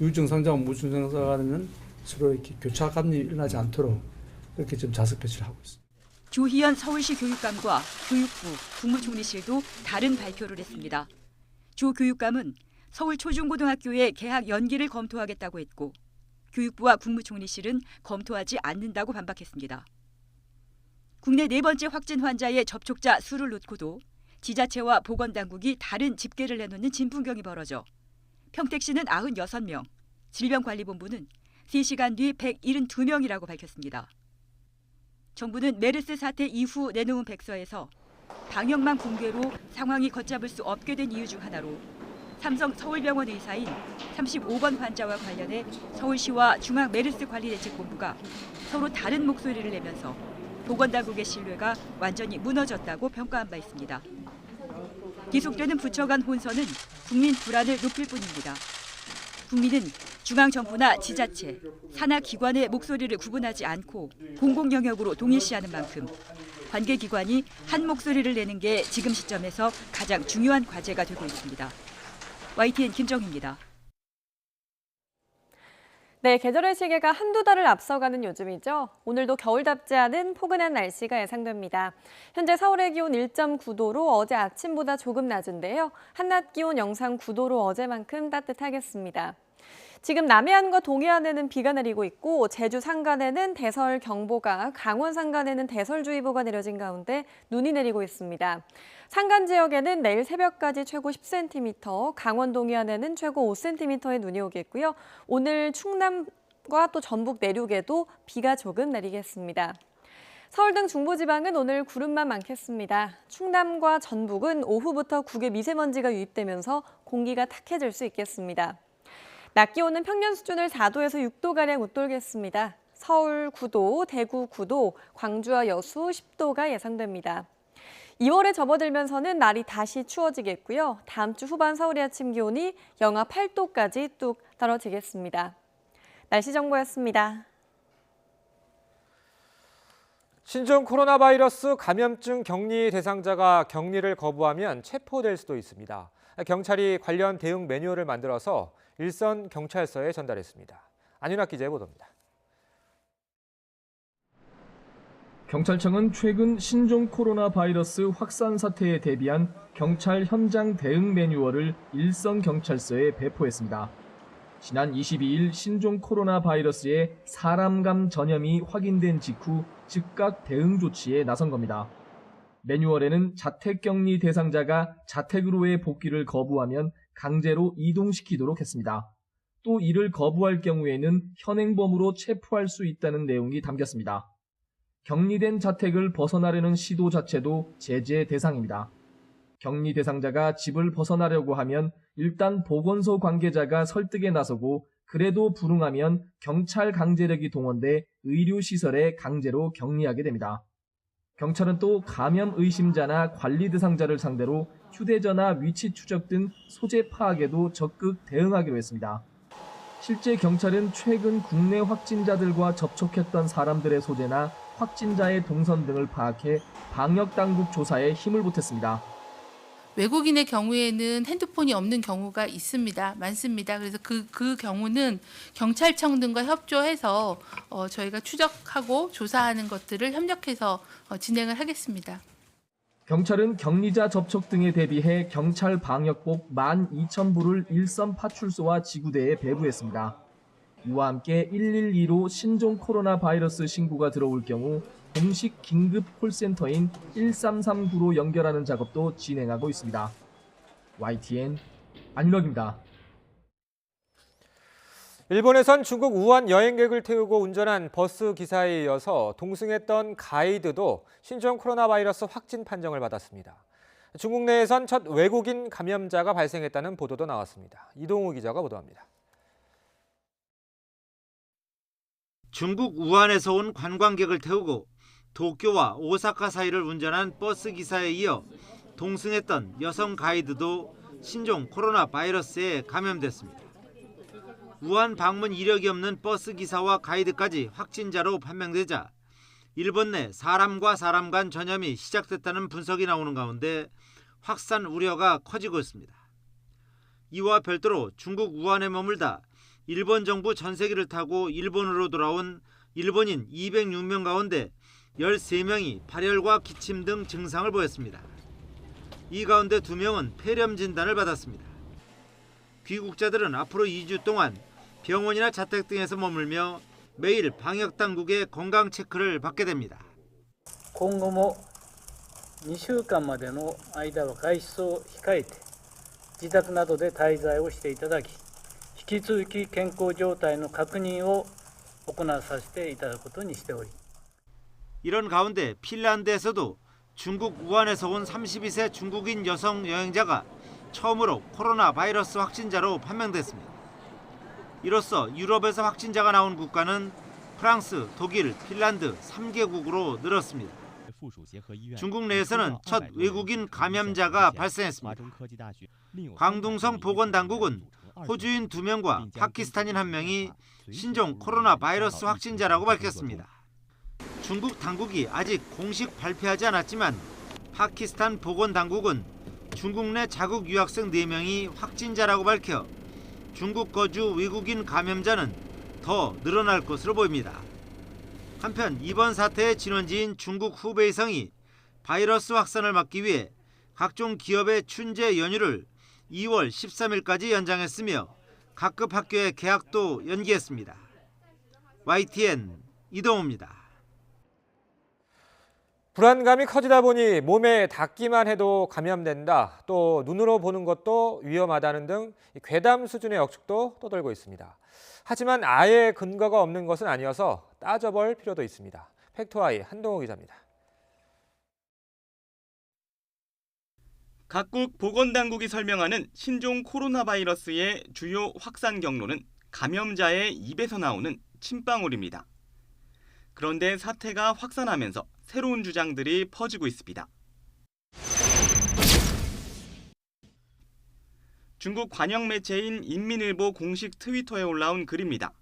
유증상자와 무증상자 간에는 서로 이렇게 교차 감염이 일어나지 않도록 이렇게 좀 자석 배치를 하고 있습니다. 조희연 서울시 교육감과 교육부, 국무총리실도 다른 발표를 했습니다. 조 교육감은 서울 초중고등학교의 개학 연기를 검토하겠다고 했고 교육부와 국무총리실은 검토하지 않는다고 반박했습니다. 국내 네 번째 확진 환자의 접촉자 수를 놓고도 지자체와 보건당국이 다른 집계를 내놓는 진풍경이 벌어져 평택시는 96명, 질병관리본부는 3시간 뒤 172명이라고 밝혔습니다. 정부는 메르스 사태 이후 내놓은 백서에서 방역만 공개로 상황이 걷잡을 수 없게 된 이유 중 하나로 삼성 서울병원 의사인 35번 환자와 관련해 서울시와 중앙메르스관리대책본부가 서로 다른 목소리를 내면서 보건당국의 신뢰가 완전히 무너졌다고 평가한 바 있습니다. 계속되는 부처 간 혼선은 국민 불안을 높일 뿐입니다. 국민은 중앙정부나 지자체, 산하기관의 목소리를 구분하지 않고 공공영역으로 동일시하는 만큼 관계기관이 한 목소리를 내는 게 지금 시점에서 가장 중요한 과제가 되고 있습니다. YTN 김정희입니다. 네, 계절의 시계가 한두 달을 앞서가는 요즘이죠. 오늘도 겨울답지 않은 포근한 날씨가 예상됩니다. 현재 서울의 기온 1.9도로 어제 아침보다 조금 낮은데요. 한낮 기온 영상 9도로 어제만큼 따뜻하겠습니다. 지금 남해안과 동해안에는 비가 내리고 있고 제주 산간에는 대설경보가, 강원 산간에는 대설주의보가 내려진 가운데 눈이 내리고 있습니다. 산간 지역에는 내일 새벽까지 최고 10cm, 강원 동해안에는 최고 5cm의 눈이 오겠고요. 오늘 충남과 또 전북 내륙에도 비가 조금 내리겠습니다. 서울 등 중부지방은 오늘 구름만 많겠습니다. 충남과 전북은 오후부터 국외 미세먼지가 유입되면서 공기가 탁해질 수 있겠습니다. 낮 기온은 평년 수준을 4도에서 6도가량 웃돌겠습니다. 서울 9도, 대구 9도, 광주와 여수 10도가 예상됩니다. 2월에 접어들면서는 날이 다시 추워지겠고요. 다음 주 후반 서울의 아침 기온이 영하 8도까지 뚝 떨어지겠습니다. 날씨 정보였습니다. 신종 코로나 바이러스 감염증 격리 대상자가 격리를 거부하면 체포될 수도 있습니다. 경찰이 관련 대응 매뉴얼을 만들어서 일선 경찰서에 전달했습니다. 안윤학 기자의 보도입니다. 경찰청은 최근 신종 코로나 바이러스 확산 사태에 대비한 경찰 현장 대응 매뉴얼을 일선 경찰서에 배포했습니다. 지난 22일 신종 코로나 바이러스의 사람감 전염이 확인된 직후 즉각 대응 조치에 나선 겁니다. 매뉴얼에는 자택격리 대상자가 자택으로의 복귀를 거부하면 강제로 이동시키도록 했습니다. 또 이를 거부할 경우에는 현행범으로 체포할 수 있다는 내용이 담겼습니다. 격리된 자택을 벗어나려는 시도 자체도 제재 대상입니다. 격리 대상자가 집을 벗어나려고 하면 일단 보건소 관계자가 설득에 나서고 그래도 불응하면 경찰 강제력이 동원돼 의료시설에 강제로 격리하게 됩니다. 경찰은 또 감염 의심자나 관리 대상자를 상대로 휴대전화 위치 추적 등 소재 파악에도 적극 대응하기로 했습니다. 실제 경찰은 최근 국내 확진자들과 접촉했던 사람들의 소재나 확진자의 동선 등을 파악해 방역당국 조사에 힘을 보탰습니다. 외국인의 경우에는 핸드폰이 없는 경우가 있습니다. 많습니다. 그래서 그 경우는 경찰청 등과 협조해서 저희가 추적하고 조사하는 것들을 협력해서 진행을 하겠습니다. 경찰은 격리자 접촉 등에 대비해 경찰 방역복 12,000부를 일선 파출소와 지구대에 배부했습니다. 이와 함께 112로 신종 코로나 바이러스 신고가 들어올 경우 공식 긴급 콜센터인 1339로 연결하는 작업도 진행하고 있습니다. YTN 안윤혁입니다. 일본에선 중국 우한 여행객을 태우고 운전한 버스 기사에 이어서 동승했던 가이드도 신종 코로나 바이러스 확진 판정을 받았습니다. 중국 내에선 첫 외국인 감염자가 발생했다는 보도도 나왔습니다. 이동우 기자가 보도합니다. 중국 우한에서 온 관광객을 태우고 도쿄와 오사카 사이를 운전한 버스 기사에 이어 동승했던 여성 가이드도 신종 코로나 바이러스에 감염됐습니다. 우한 방문 이력이 없는 버스 기사와 가이드까지 확진자로 판명되자 일본 내 사람과 사람 간 전염이 시작됐다는 분석이 나오는 가운데 확산 우려가 커지고 있습니다. 이와 별도로 중국 우한에 머물다 일본 정부 전세기를 타고 일본으로 돌아온 일본인 206명 가운데 13명이 발열과 기침 등 증상을 보였습니다. 이 가운데 2명은 폐렴 진단을 받았습니다. 귀국자들은 앞으로 2주 동안 병원이나 자택 등에서 머물며 매일 방역당국의 건강 체크를 받게 됩니다. 今後も2週間までの間は外出を控えて自宅などで滞在をしていただき、引き続き健康状態の確認を行わさせていただくことにしており。 이런 가운데 핀란드에서도 중국 우한에서 온 32세 중국인 여성 여행자가 처음으로 코로나 바이러스 확진자로 판명됐습니다. 이로써 유럽에서 확진자가 나온 국가는 프랑스, 독일, 핀란드 3개국으로 늘었습니다. 중국 내에서는 첫 외국인 감염자가 발생했습니다. 광둥성 보건당국은 호주인 2명과 파키스탄인 1명이 신종 코로나 바이러스 확진자라고 밝혔습니다. 중국 당국이 아직 공식 발표하지 않았지만 파키스탄 보건당국은 중국 내 자국 유학생 4명이 확진자라고 밝혀 중국 거주 외국인 감염자는 더 늘어날 것으로 보입니다. 한편 이번 사태의 진원지인 중국 후베이성이 바이러스 확산을 막기 위해 각종 기업의 춘제 연휴를 2월 13일까지 연장했으며 각급 학교의 개학도 연기했습니다. YTN 이동호입니다. 불안감이 커지다 보니 몸에 닿기만 해도 감염된다, 또 눈으로 보는 것도 위험하다는 등 괴담 수준의 억측도 떠돌고 있습니다. 하지만 아예 근거가 없는 것은 아니어서 따져볼 필요도 있습니다. 팩트와이 한동호 기자입니다. 각국 보건당국이 설명하는 신종 코로나 바이러스의 주요 확산 경로는 감염자의 입에서 나오는 침방울입니다. 그런데 사태가 확산하면서 새로운 주장들이 퍼지고 있습니다. 중국 관영 매체인 인민일보 공식 트위터에 올라온 글입니다.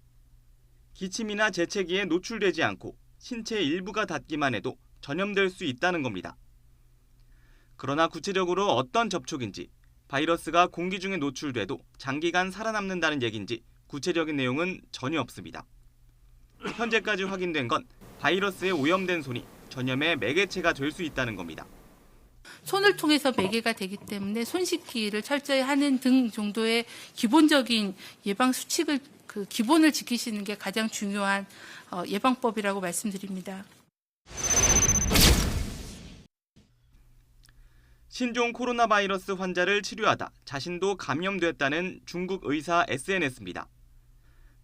기침이나 재채기에 노출되지 않고 신체 일부가 닿기만 해도 전염될 수 있다는 겁니다. 그러나 구체적으로 어떤 접촉인지, 바이러스가 공기 중에 노출돼도 장기간 살아남는다는 얘기인지 구체적인 내용은 전혀 없습니다. 현재까지 확인된 건 바이러스에 오염된 손이 전염의 매개체가 될 수 있다는 겁니다. 손을 통해서 매개가 되기 때문에 손 씻기를 철저히 하는 등 정도의 기본적인 예방 수칙을 기본을 지키시는 게 가장 중요한 예방법이라고 말씀드립니다. 신종 코로나 바이러스 환자를 치료하다 자신도 감염됐다는 중국 의사 SNS입니다.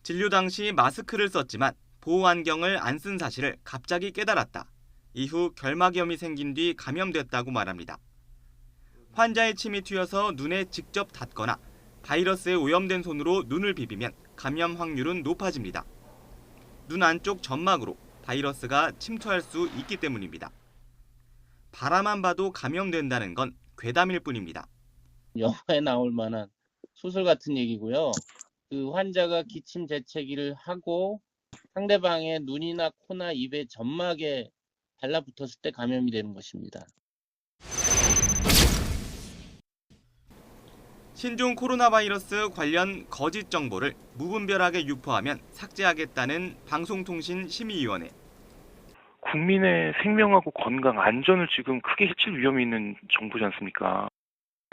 진료 당시 마스크를 썼지만 보호 안경을 안 쓴 사실을 갑자기 깨달았다. 이후 결막염이 생긴 뒤 감염됐다고 말합니다. 환자의 침이 튀어서 눈에 직접 닿거나 바이러스에 오염된 손으로 눈을 비비면 감염 확률은 높아집니다. 눈 안쪽 점막으로 바이러스가 침투할 수 있기 때문입니다. 바라만 봐도 감염된다는 건 괴담일 뿐입니다. 영화에 나올 만한 소설 같은 얘기고요. 그 환자가 기침 재채기를 하고 상대방의 눈이나 코나 입의 점막에 달라붙었을 때 감염이 되는 것입니다. 신종 코로나 바이러스 관련 거짓 정보를 무분별하게 유포하면 삭제하겠다는 방송통신심의위원회. 국민의 생명하고 건강, 안전을 지금 크게 해칠 위험이 있는 정보지 않습니까?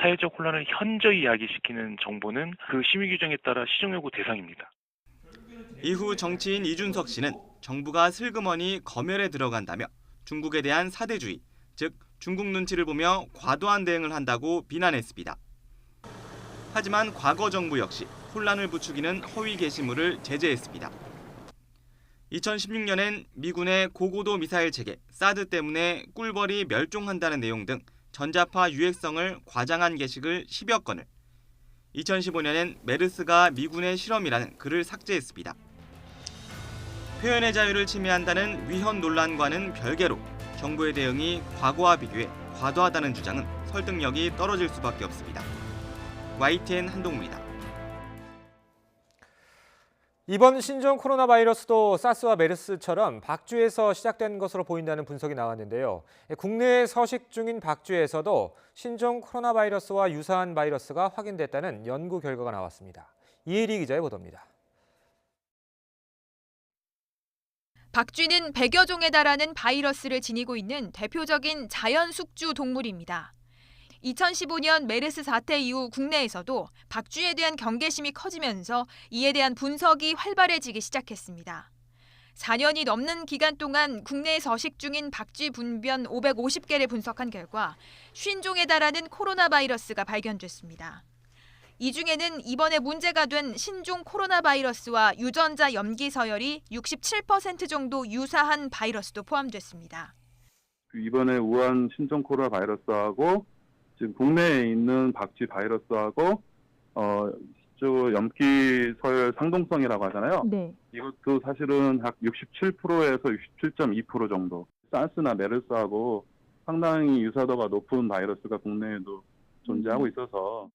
사회적 혼란을 현저히 야기시키는 정보는 그 심의 규정에 따라 시정요구 대상입니다. 이후 정치인 이준석 씨는 정부가 슬그머니 검열에 들어간다며 중국에 대한 사대주의, 즉 중국 눈치를 보며 과도한 대응을 한다고 비난했습니다. 하지만 과거 정부 역시 혼란을 부추기는 허위 게시물을 제재했습니다. 2016년엔 미군의 고고도 미사일 체계 사드 때문에 꿀벌이 멸종한다는 내용 등 전자파 유해성을 과장한 게시글 10여 건을, 2015년엔 메르스가 미군의 실험이라는 글을 삭제했습니다. 표현의 자유를 침해한다는 위헌 논란과는 별개로 정부의 대응이 과거와 비교해 과도하다는 주장은 설득력이 떨어질 수밖에 없습니다. YTN 한동우입니다. 이번 신종 코로나 바이러스도 사스와 메르스처럼 박쥐에서 시작된 것으로 보인다는 분석이 나왔는데요. 국내에 서식 중인 박쥐에서도 신종 코로나 바이러스와 유사한 바이러스가 확인됐다는 연구 결과가 나왔습니다. 이혜리 기자의 보도입니다. 박쥐는 100여 종에 달하는 바이러스를 지니고 있는 대표적인 자연 숙주 동물입니다. 2015년 메르스 사태 이후 국내에서도 박쥐에 대한 경계심이 커지면서 이에 대한 분석이 활발해지기 시작했습니다. 4년이 넘는 기간 동안 국내에 서식 중인 박쥐 분변 550개를 분석한 결과 50종에 달하는 코로나 바이러스가 발견됐습니다. 이 중에는 이번에 문제가 된 신종 코로나 바이러스와 유전자 염기 서열이 67% 정도 유사한 바이러스도 포함됐습니다. 이번에 우한 신종 코로나 바이러스하고 지금 국내에 있는 박쥐 바이러스하고 염기 서열 상동성이라고 하잖아요. 네. 이것도 사실은 약 67%에서 67.2% 정도. 사스나 메르스하고 상당히 유사도가 높은 바이러스가 국내에도 존재하고 있어서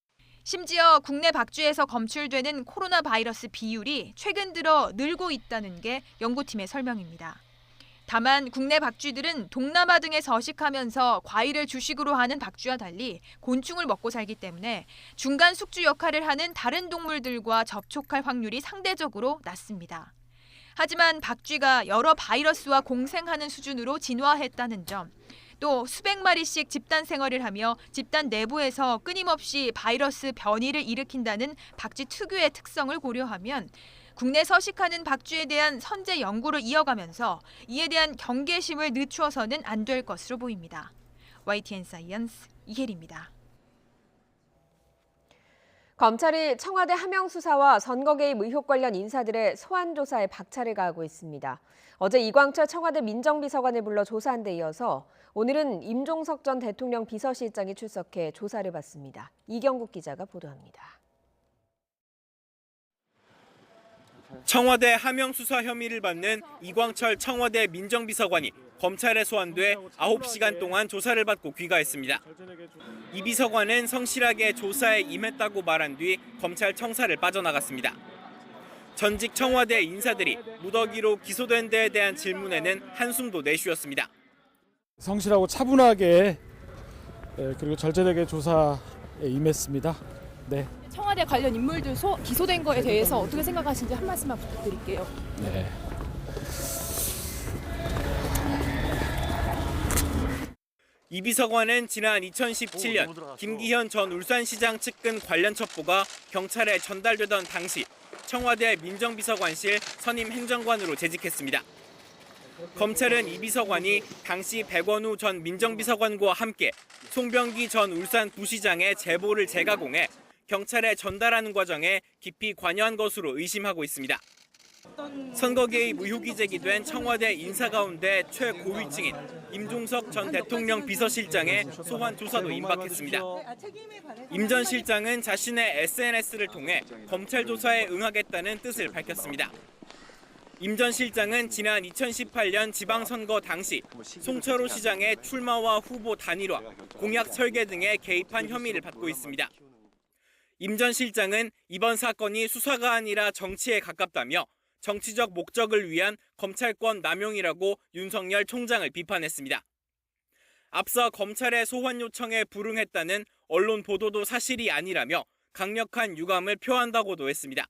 심지어 국내 박쥐에서 검출되는 코로나 바이러스 비율이 최근 들어 늘고 있다는 게 연구팀의 설명입니다. 다만 국내 박쥐들은 동남아 등에 서식하면서 과일을 주식으로 하는 박쥐와 달리 곤충을 먹고 살기 때문에 중간 숙주 역할을 하는 다른 동물들과 접촉할 확률이 상대적으로 낮습니다. 하지만 박쥐가 여러 바이러스와 공생하는 수준으로 진화했다는 점, 또 수백 마리씩 집단 생활을 하며 집단 내부에서 끊임없이 바이러스 변이를 일으킨다는 박쥐 특유의 특성을 고려하면 국내 서식하는 박쥐에 대한 선제 연구를 이어가면서 이에 대한 경계심을 늦추어서는 안 될 것으로 보입니다. YTN 사이언스 이혜리입니다. 검찰이 청와대 하명 수사와 선거 개입 의혹 관련 인사들의 소환 조사에 박차를 가하고 있습니다. 어제 이광철 청와대 민정비서관을 불러 조사한 데 이어서 오늘은 임종석 전 대통령 비서실장이 출석해 조사를 받습니다. 이경국 기자가 보도합니다. 청와대 하명 수사 혐의를 받는 이광철 청와대 민정비서관이 검찰에 소환돼 9시간 동안 조사를 받고 귀가했습니다. 이 비서관은 성실하게 조사에 임했다고 말한 뒤 검찰 청사를 빠져나갔습니다. 전직 청와대 인사들이 무더기로 기소된 데에 대한 질문에는 한숨도 내쉬었습니다. 성실하고 차분하게 그리고 절제되게 조사에 임했습니다. 네. 청와대 관련 인물들 기소된 거에 대해서 어떻게 생각하시는지 한 말씀만 부탁드릴게요. 네. 이 비서관은 지난 2017년 김기현 전 울산시장 측근 관련 첩보가 경찰에 전달되던 당시 청와대 민정비서관실 선임 행정관으로 재직했습니다. 검찰은 이 비서관이 당시 백원우 전 민정비서관과 함께 송병기 전 울산 부시장의 제보를 재가공해 경찰에 전달하는 과정에 깊이 관여한 것으로 의심하고 있습니다. 선거 개입 의혹이 제기된 청와대 인사 가운데 최고위층인 임종석 전 대통령 비서실장의 소환 조사도 임박했습니다. 임 전 실장은 자신의 SNS를 통해 검찰 조사에 응하겠다는 뜻을 밝혔습니다. 임 전 실장은 지난 2018년 지방선거 당시 송철호 시장의 출마와 후보 단일화, 공약 설계 등에 개입한 혐의를 받고 있습니다. 임 전 실장은 이번 사건이 수사가 아니라 정치에 가깝다며 정치적 목적을 위한 검찰권 남용이라고 윤석열 총장을 비판했습니다. 앞서 검찰의 소환 요청에 불응했다는 언론 보도도 사실이 아니라며 강력한 유감을 표한다고도 했습니다.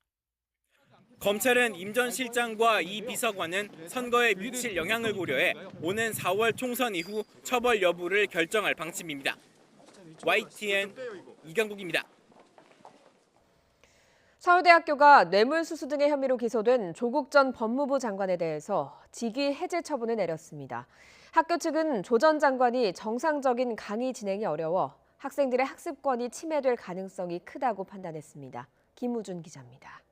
검찰은 임 전 실장과 이 비서관은 선거에 미칠 영향을 고려해 오는 4월 총선 이후 처벌 여부를 결정할 방침입니다. YTN 이경국입니다. 서울대학교가 뇌물수수 등의 혐의로 기소된 조국 전 법무부 장관에 대해서 직위 해제 처분을 내렸습니다. 학교 측은 조 전 장관이 정상적인 강의 진행이 어려워 학생들의 학습권이 침해될 가능성이 크다고 판단했습니다. 김우준 기자입니다.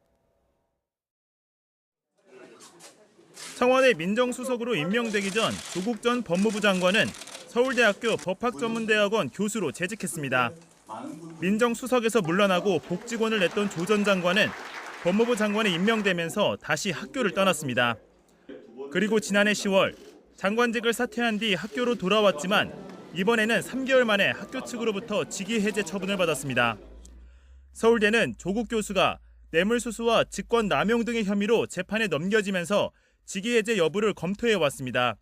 청와대 민정수석으로 임명되기 전 조국 전 법무부 장관은 서울대학교 법학전문대학원 교수로 재직했습니다. 민정수석에서 물러나고 복직원을 냈던 조 전 장관은 법무부 장관에 임명되면서 다시 학교를 떠났습니다. 그리고 지난해 10월 장관직을 사퇴한 뒤 학교로 돌아왔지만 이번에는 3개월 만에 학교 측으로부터 직위 해제 처분을 받았습니다. 서울대는 조국 교수가 뇌물수수와 직권 남용 등의 혐의로 재판에 넘겨지면서 직위 해제 여부를 검토해 왔습니다.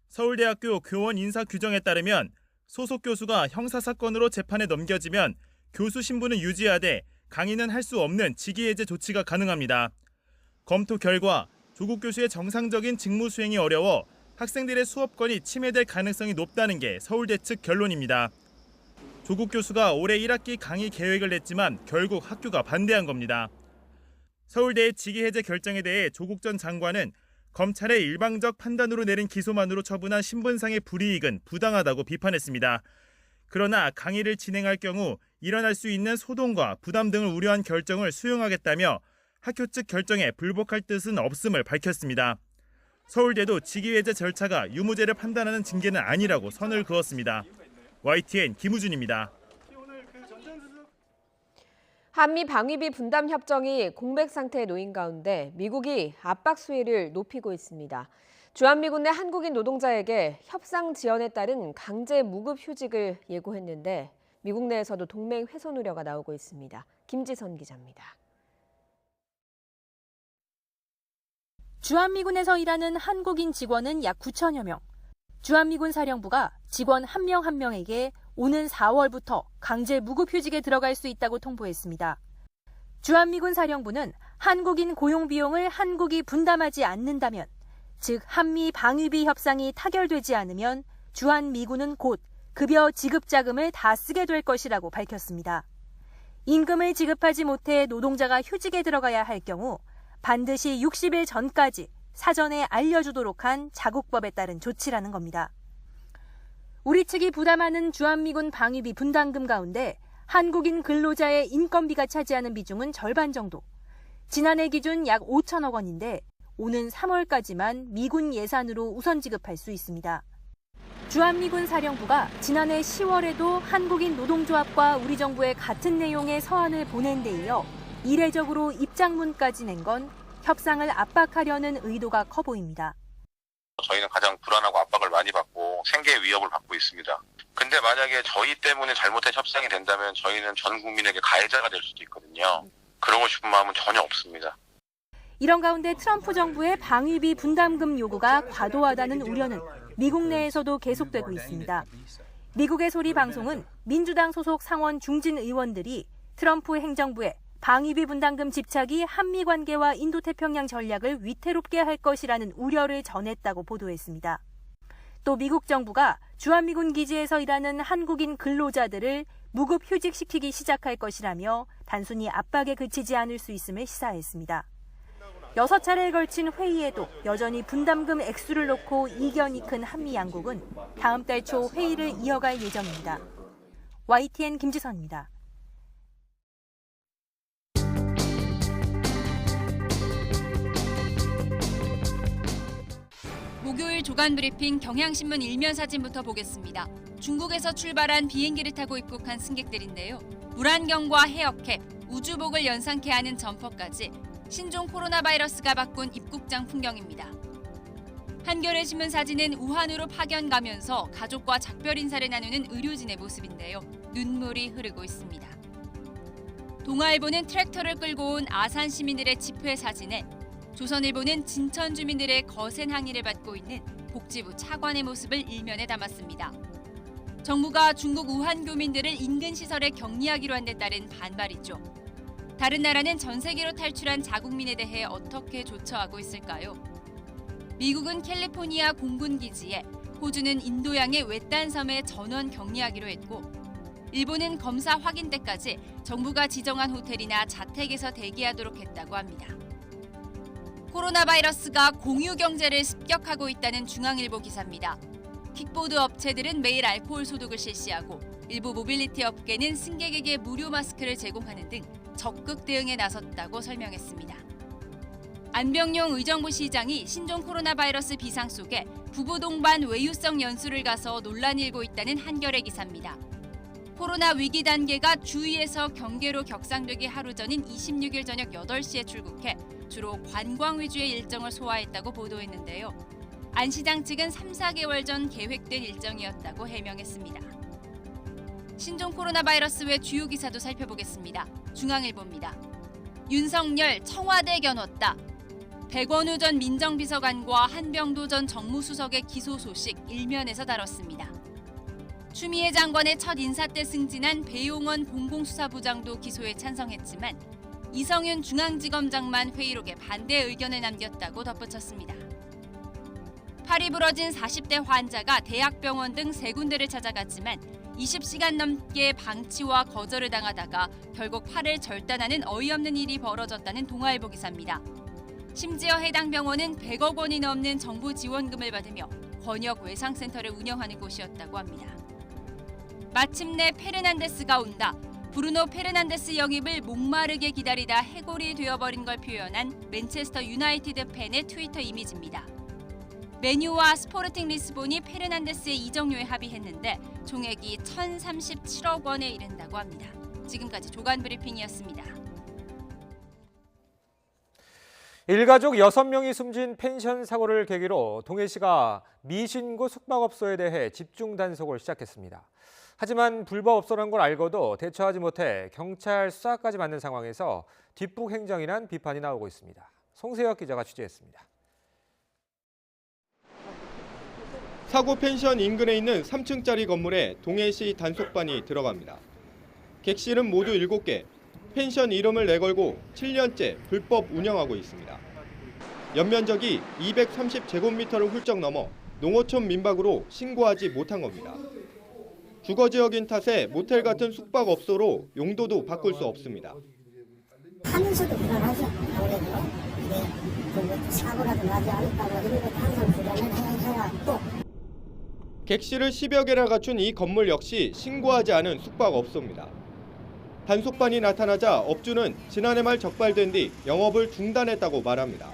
서울대학교 교원 인사 규정에 따르면 소속 교수가 형사사건으로 재판에 넘겨지면 교수 신분은 유지하되 강의는 할 수 없는 직위 해제 조치가 가능합니다. 검토 결과 조국 교수의 정상적인 직무 수행이 어려워 학생들의 수업권이 침해될 가능성이 높다는 게 서울대 측 결론입니다. 조국 교수가 올해 1학기 강의 계획을 냈지만 결국 학교가 반대한 겁니다. 서울대의 직위 해제 결정에 대해 조국 전 장관은 검찰의 일방적 판단으로 내린 기소만으로 처분한 신분상의 불이익은 부당하다고 비판했습니다. 그러나 강의를 진행할 경우 일어날 수 있는 소동과 부담 등을 우려한 결정을 수용하겠다며 학교 측 결정에 불복할 뜻은 없음을 밝혔습니다. 서울대도 직위 해제 절차가 유무죄를 판단하는 징계는 아니라고 선을 그었습니다. YTN 김우준입니다. 한미 방위비 분담 협정이 공백 상태에 놓인 가운데 미국이 압박 수위를 높이고 있습니다. 주한미군 내 한국인 노동자에게 협상 지연에 따른 강제 무급 휴직을 예고했는데 미국 내에서도 동맹 훼손 우려가 나오고 있습니다. 김지선 기자입니다. 주한미군에서 일하는 한국인 직원은 약 9천여 명. 주한미군 사령부가 직원 한 명 한 명에게 오는 4월부터 강제 무급휴직에 들어갈 수 있다고 통보했습니다. 주한미군 사령부는 한국인 고용 비용을 한국이 분담하지 않는다면, 즉 한미 방위비 협상이 타결되지 않으면 주한미군은 곧 급여 지급 자금을 다 쓰게 될 것이라고 밝혔습니다. 임금을 지급하지 못해 노동자가 휴직에 들어가야 할 경우 반드시 60일 전까지 사전에 알려주도록 한 자국법에 따른 조치라는 겁니다. 우리 측이 부담하는 주한미군 방위비 분담금 가운데 한국인 근로자의 인건비가 차지하는 비중은 절반 정도. 지난해 기준 약 5천억 원인데 오는 3월까지만 미군 예산으로 우선 지급할 수 있습니다. 주한미군 사령부가 지난해 10월에도 한국인 노동조합과 우리 정부에 같은 내용의 서한을 보낸 데 이어 이례적으로 입장문까지 낸 건 협상을 압박하려는 의도가 커 보입니다. 저희는 가장 불안하고 압박을 많이 받고 생계의 위협을 받고 있습니다. 근데 만약에 저희 때문에 잘못된 협상이 된다면 저희는 전 국민에게 가해자가 될 수도 있거든요. 그러고 싶은 마음은 전혀 없습니다. 이런 가운데 트럼프 정부의 방위비 분담금 요구가 과도하다는 우려는 미국 내에서도 계속되고 있습니다. 미국의 소리 방송은 민주당 소속 상원 중진 의원들이 트럼프 행정부에 방위비 분담금 집착이 한미 관계와 인도태평양 전략을 위태롭게 할 것이라는 우려를 전했다고 보도했습니다. 또 미국 정부가 주한미군 기지에서 일하는 한국인 근로자들을 무급 휴직시키기 시작할 것이라며 단순히 압박에 그치지 않을 수 있음을 시사했습니다. 6차례에 걸친 회의에도 여전히 분담금 액수를 놓고 이견이 큰 한미 양국은 다음 달 초 회의를 이어갈 예정입니다. YTN 김지선입니다. 목요일 조간 브리핑 경향신문 일면 사진부터 보겠습니다. 중국에서 출발한 비행기를 타고 입국한 승객들인데요. 물안경과 헤어캡, 우주복을 연상케 하는 점퍼까지 신종 코로나 바이러스가 바꾼 입국장 풍경입니다. 한겨레 신문 사진은 우한으로 파견 가면서 가족과 작별 인사를 나누는 의료진의 모습인데요. 눈물이 흐르고 있습니다. 동아일보는 트랙터를 끌고 온 아산 시민들의 집회 사진에 조선일보는 진천 주민들의 거센 항의를 받고 있는 복지부 차관의 모습을 일면에 담았습니다. 정부가 중국 우한 교민들을 인근 시설에 격리하기로 한 데 따른 반발이죠. 다른 나라는 전 세계로 탈출한 자국민에 대해 어떻게 조처하고 있을까요? 미국은 캘리포니아 공군 기지에, 호주는 인도양의 외딴 섬에 전원 격리하기로 했고, 일본은 검사 확인 때까지 정부가 지정한 호텔이나 자택에서 대기하도록 했다고 합니다. 코로나 바이러스가 공유 경제를 습격하고 있다는 중앙일보 기사입니다. 킥보드 업체들은 매일 알코올 소독을 실시하고 일부 모빌리티 업계는 승객에게 무료 마스크를 제공하는 등 적극 대응에 나섰다고 설명했습니다. 안병용 의정부 시장이 신종 코로나 바이러스 비상 속에 부부 동반 외유성 연수를 가서 논란이 일고 있다는 한겨레 기사입니다. 코로나 위기 단계가 주위에서 경계로 격상되기 하루 전인 26일 저녁 8시에 출국해 주로 관광 위주의 일정을 소화했다고 보도했는데요. 안 시장 측은 3, 4개월 전 계획된 일정이었다고 해명했습니다. 신종 코로나 바이러스 외 주요 기사도 살펴보겠습니다. 중앙일보입니다. 윤석열 청와대 겨눴다. 백원우 전 민정비서관과 한병도 전 정무수석의 기소 소식 일면에서 다뤘습니다. 추미애 장관의 첫 인사 때 승진한 배용원 공공수사부장도 기소에 찬성했지만 이성윤 중앙지검장만 회의록에 반대 의견을 남겼다고 덧붙였습니다. 팔이 부러진 40대 환자가 대학병원 등 3군데를 찾아갔지만 20시간 넘게 방치와 거절을 당하다가 결국 팔을 절단하는 어이없는 일이 벌어졌다는 동아일보 기사입니다. 심지어 해당 병원은 100억 원이 넘는 정부 지원금을 받으며 권역 외상센터를 운영하는 곳이었다고 합니다. 마침내 페르난데스가 온다. 브루노 페르난데스 영입을 목마르게 기다리다 해골이 되어버린 걸 표현한 맨체스터 유나이티드 팬의 트위터 이미지입니다. 메뉴와 스포르팅 리스본이 페르난데스의 이적료에 합의했는데 총액이 1,037억 원에 이른다고 합니다. 지금까지 조간 브리핑이었습니다. 일가족 6명이 숨진 펜션 사고를 계기로 동해시가 미신고 숙박업소에 대해 집중 단속을 시작했습니다. 하지만 불법업소란 걸 알고도 대처하지 못해 경찰 수사까지 받는 상황에서 뒷북 행정이란 비판이 나오고 있습니다. 송세혁 기자가 취재했습니다. 사고 펜션 인근에 있는 3층짜리 건물에 동해시 단속반이 들어갑니다. 객실은 모두 7개, 펜션 이름을 내걸고 7년째 불법 운영하고 있습니다. 연면적이 230제곱미터를 훌쩍 넘어 농어촌 민박으로 신고하지 못한 겁니다. 주거지역인 탓에 모텔 같은 숙박업소로 용도도 바꿀 수 없습니다. 하면서도 불안하죠. 아무래도 이게 사고라도 나지 않을까 이런 것도 항상 불안을 해왔고. 객실을 10여 개나 갖춘 이 건물 역시 신고하지 않은 숙박업소입니다. 단속반이 나타나자 업주는 지난해 말 적발된 뒤 영업을 중단했다고 말합니다.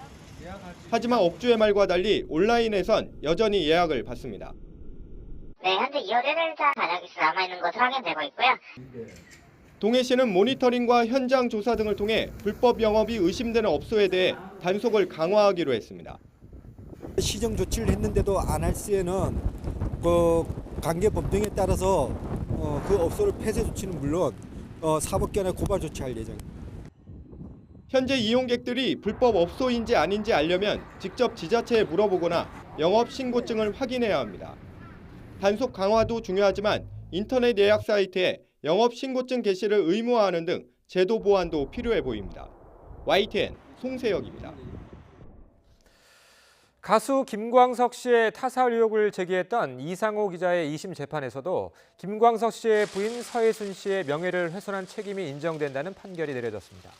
하지만 업주의 말과 달리 온라인에선 여전히 예약을 받습니다. 네, 현재 연예대상 단약이 남아있는 것으로 확인되고 있고요. 동해시는 모니터링과 현장 조사 등을 통해 불법 영업이 의심되는 업소에 대해 단속을 강화하기로 했습니다. 시정 조치를 했는데도 안 할 시에는 그 관계 법령에 따라서 그 업소를 폐쇄 조치는 물론 사법기관에 고발 조치할 예정입니다. 현재 이용객들이 불법 업소인지 아닌지 알려면 직접 지자체에 물어보거나 영업 신고증을 확인해야 합니다. 단속 강화도 중요하지만 인터넷 예약 사이트에 영업 신고증 게시를 의무화하는 등 제도 보완도 필요해 보입니다. YTN 송세혁입니다. 가수 김광석 씨의 타살 의혹을 제기했던 이상호 기자의 2심 재판에서도 김광석 씨의 부인 서예순 씨의 명예를 훼손한 책임이 인정된다는 판결이 내려졌습니다.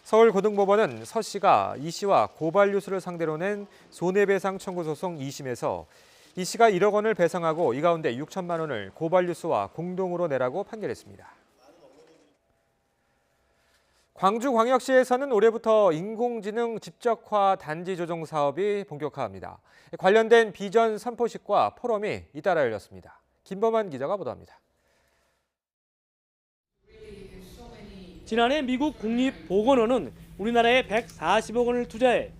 서울고등법원은 서 씨가 이 씨와 고발 뉴스를 상대로 낸 손해배상 청구 소송 2심에서 이 씨가 1억 원을 배상하고 이 가운데 6천만 원을 고발 뉴스와 공동으로 내라고 판결했습니다. 광주광역시에서는 올해부터 인공지능 집적화 단지 조정 사업이 본격화합니다. 관련된 비전 선포식과 포럼이 잇따라 열렸습니다. 김범한 기자가 보도합니다. 지난해 미국 국립보건원은 우리나라에 140억 원을 투자해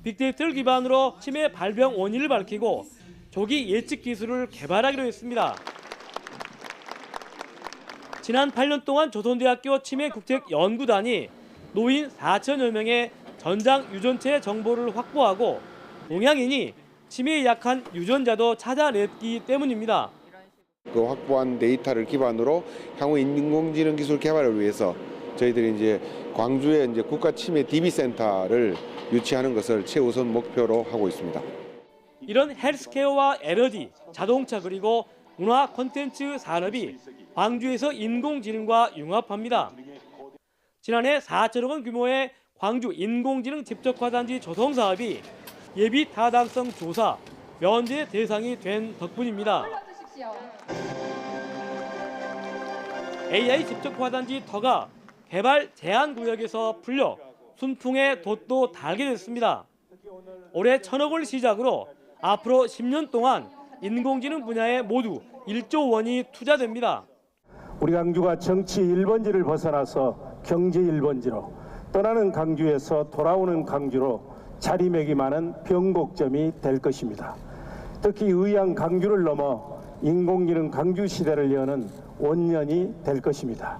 빅데이터를 기반으로 치매 발병 원인을 밝히고 조기 예측 기술을 개발하기로 했습니다. 지난 8년 동안 조선대학교 치매국책연구단이 노인 4천여 명의 전장 유전체 정보를 확보하고 동양인이 치매에 약한 유전자도 찾아냈기 때문입니다. 그 확보한 데이터를 기반으로 향후 인공지능 기술 개발을 위해서 저희들이 이제 광주에 이제 국가 치매 DB 센터를 유치하는 것을 최우선 목표로 하고 있습니다. 이런 헬스케어와 에너지, 자동차 그리고 문화 콘텐츠 산업이 광주에서 인공지능과 융합합니다. 지난해 4천억 원 규모의 광주 인공지능 집적화단지 조성 사업이 예비 타당성 조사, 면제 대상이 된 덕분입니다. AI 집적화단지 터가 개발 제한 구역에서 풀려 순풍의 돛도 달게 됐습니다. 올해 1,000억 원을 시작으로 앞으로 10년 동안 인공지능 분야에 모두 1조 원이 투자됩니다. 우리 광주가 정치 1번지를 벗어나서 경제 1번지로 떠나는 강주에서 돌아오는 강주로 자리매김하는 변곡점이 될 것입니다. 특히 의향 강주를 넘어 인공지능 강주 시대를 여는 원년이 될 것입니다.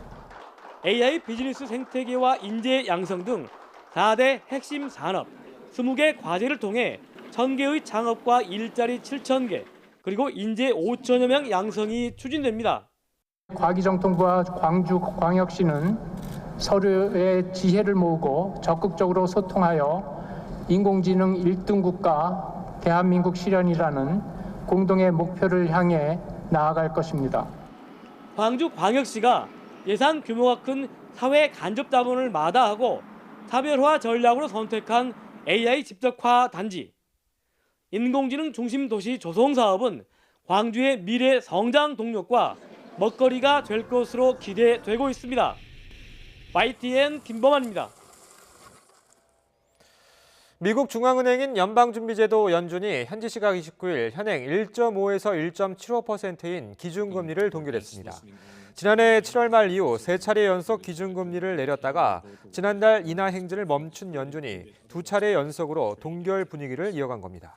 AI 비즈니스 생태계와 인재 양성 등 4대 핵심 산업, 20개 과제를 통해 1000개의 창업과 일자리 7000개, 그리고 인재 5천여 명 양성이 추진됩니다. 과기정통부와 광주광역시는 서로의 지혜를 모으고 적극적으로 소통하여 인공지능 1등 국가 대한민국 실현이라는 공동의 목표를 향해 나아갈 것입니다. 광주광역시가 예산 규모가 큰 사회 간접 자본을 마다하고 차별화 전략으로 선택한 AI 집적화 단지, 인공지능 중심 도시 조성 사업은 광주의 미래 성장 동력과 먹거리가 될 것으로 기대되고 있습니다. YTN 김범환입니다. 미국 중앙은행인 연방준비제도 연준이 현지 시각 29일 현행 1.5에서 1.75%인 기준금리를 동결했습니다. 지난해 7월 말 이후 3차례 연속 기준금리를 내렸다가 지난달 인하 행진을 멈춘 연준이 2차례 연속으로 동결 분위기를 이어간 겁니다.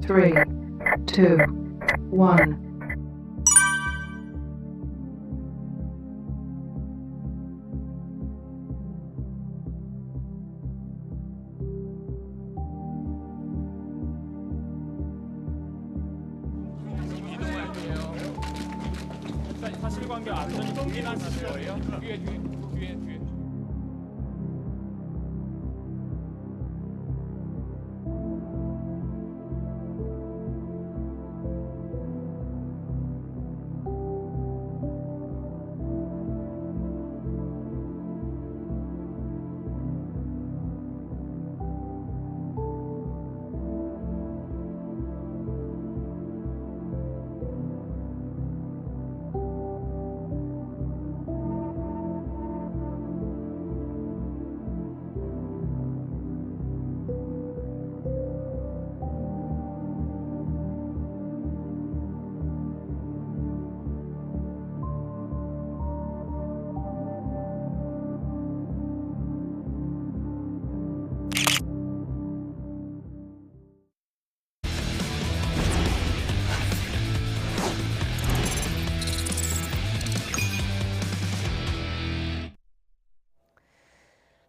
Three, two, one. 사실관계 안전이 동일하실 거예요? 뒤에.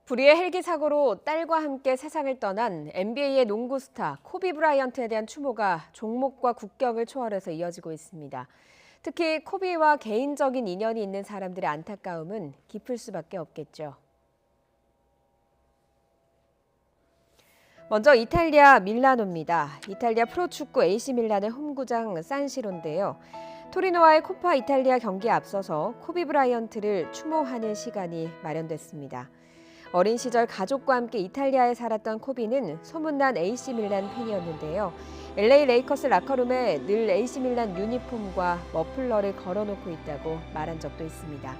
불의의 헬기 사고로 딸과 함께 세상을 떠난 NBA의 농구 스타 코비 브라이언트에 대한 추모가 종목과 국격을 초월해서 이어지고 있습니다. 특히 코비와 개인적인 인연이 있는 사람들의 안타까움은 깊을 수밖에 없겠죠. 먼저 이탈리아 밀라노입니다. 이탈리아 프로축구 AC 밀란의 홈구장 산시로인데요. 토리노와의 코파 이탈리아 경기에 앞서서 코비 브라이언트를 추모하는 시간이 마련됐습니다. 어린 시절 가족과 함께 이탈리아에 살았던 코비는 소문난 AC 밀란 팬이었는데요. LA 레이커스 라커룸에 늘 AC 밀란 유니폼과 머플러를 걸어놓고 있다고 말한 적도 있습니다.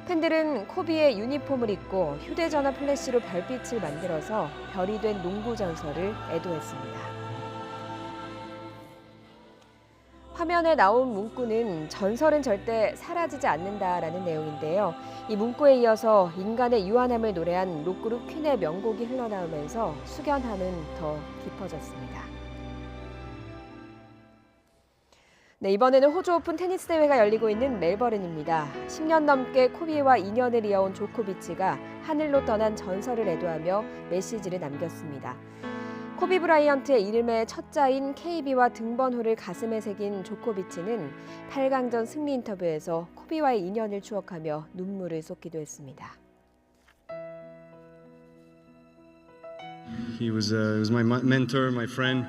팬들은 코비의 유니폼을 입고 휴대전화 플래시로 별빛을 만들어서 별이 된 농구 전설을 애도했습니다. 화면에 나온 문구는 전설은 절대 사라지지 않는다라는 내용인데요. 이 문구에 이어서 인간의 유한함을 노래한 록그룹 퀸의 명곡이 흘러나오면서 숙연함은 더 깊어졌습니다. 네, 이번에는 호주 오픈 테니스 대회가 열리고 있는 멜버른입니다. 10년 넘게 코비와 인연을 이어온 조코비치가 하늘로 떠난 전설을 애도하며 메시지를 남겼습니다. 코비 브라이언트의 이름의 첫 자인 KB와 등번호를 가슴에 새긴 조코비치는 8강전 승리 인터뷰에서 코비와의 인연을 추억하며 눈물을 쏟기도 했습니다. He was my mentor, my friend,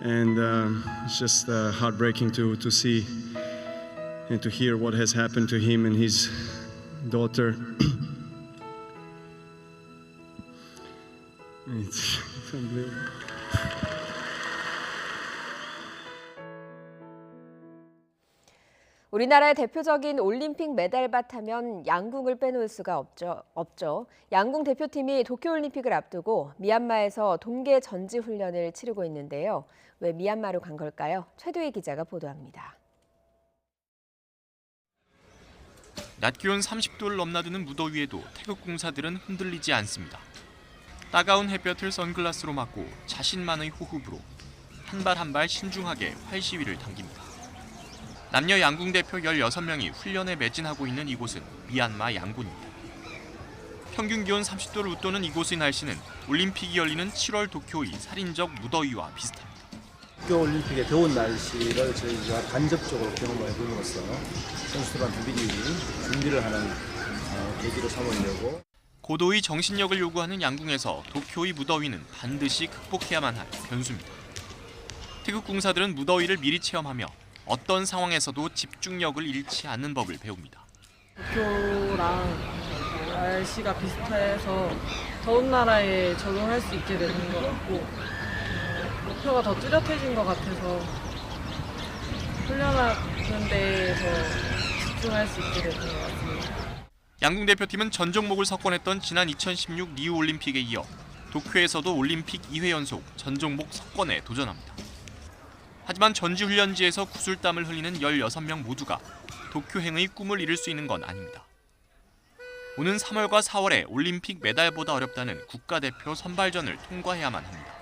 and it's just heartbreaking to see and to hear what has happened to him and his daughter. It's unbelievable. 우리나라의 대표적인 올림픽 메달밭 하면 양궁을 빼놓을 수가 없죠. 양궁 대표팀이 도쿄올림픽을 앞두고 미얀마에서 동계 전지 훈련을 치르고 있는데요. 왜 미얀마로 간 걸까요? 최두희 기자가 보도합니다. 낮 기온 30도를 넘나드는 무더위에도 태극 공사들은 흔들리지 않습니다. 따가운 햇볕을 선글라스로 맞고 자신만의 호흡으로 한 발 한 발 신중하게 활시위를 당깁니다. 남녀 양궁 대표 16명이 훈련에 매진하고 있는 이곳은 미얀마 양곤입니다. 평균 기온 30도를 웃도는 이곳의 날씨는 올림픽이 열리는 7월 도쿄의 살인적 무더위와 비슷합니다. 도쿄올림픽의 더운 날씨를 저희가 간접적으로 경험해 봄으로써 선수들한테 미리 준비를 하는 계기로 삼으려고. 고도의 정신력을 요구하는 양궁에서 도쿄의 무더위는 반드시 극복해야만 할 변수입니다. 태극 공사들은 무더위를 미리 체험하며 어떤 상황에서도 집중력을 잃지 않는 법을 배웁니다. 도쿄랑 날씨가 비슷해서 더운 나라에 적응할 수 있게 되는 것 같고 목표가 더 뚜렷해진 것 같아서 훈련하는 데에서 집중할 수 있게 되는 것 같습니다. 양궁 대표팀은 전 종목을 석권했던 지난 2016 리우 올림픽에 이어 도쿄에서도 올림픽 2회 연속 전 종목 석권에 도전합니다. 하지만 전지훈련지에서 구슬땀을 흘리는 16명 모두가 도쿄행의 꿈을 이룰 수 있는 건 아닙니다. 오는 3월과 4월에 올림픽 메달보다 어렵다는 국가대표 선발전을 통과해야만 합니다.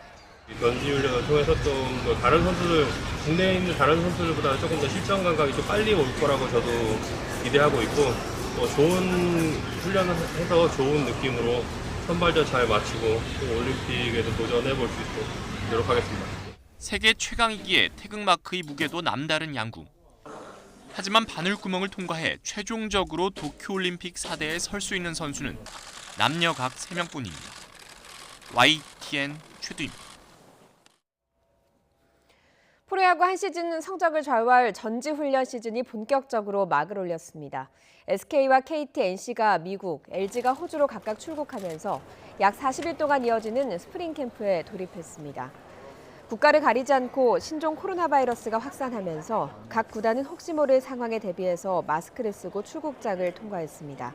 전지훈련을 통해서 좀 더 다른 선수들, 국내에 있는 다른 선수들보다 조금 더 실전 감각이 좀 빨리 올 거라고 저도 기대하고 있고 또 좋은 훈련을 해서 좋은 느낌으로 선발전 잘 마치고 또 올림픽에도 도전해볼 수 있도록 노력하겠습니다. 세계 최강이기에 태극마크의 무게도 남다른 양궁. 하지만 바늘구멍을 통과해 최종적으로 도쿄올림픽 4대에 설 수 있는 선수는 남녀 각 3명뿐입니다. YTN 최두입니다. 프로야구 한 시즌 성적을 좌우할 전지훈련 시즌이 본격적으로 막을 올렸습니다. SK와 KT, NC가 미국, LG가 호주로 각각 출국하면서 약 40일 동안 이어지는 스프링 캠프에 돌입했습니다. 국가를 가리지 않고 신종 코로나 바이러스가 확산하면서 각 구단은 혹시 모를 상황에 대비해서 마스크를 쓰고 출국장을 통과했습니다.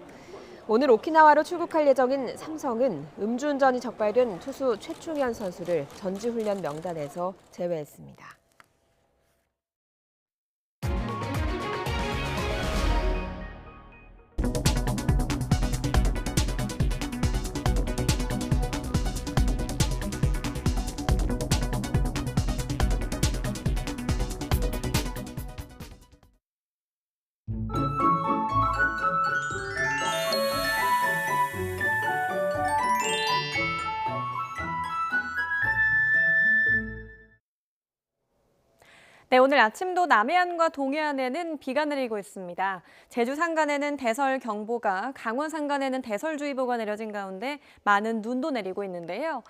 오늘 오키나와로 출국할 예정인 삼성은 음주운전이 적발된 투수 최충현 선수를 전지훈련 명단에서 제외했습니다. 네, 오늘 아침도 남해안과 동해안에는 비가 내리고 있습니다. 제주 산간에는 대설경보가, 강원 산간에는 대설주의보가 내려진 가운데 많은 눈도 내리고 있는데요.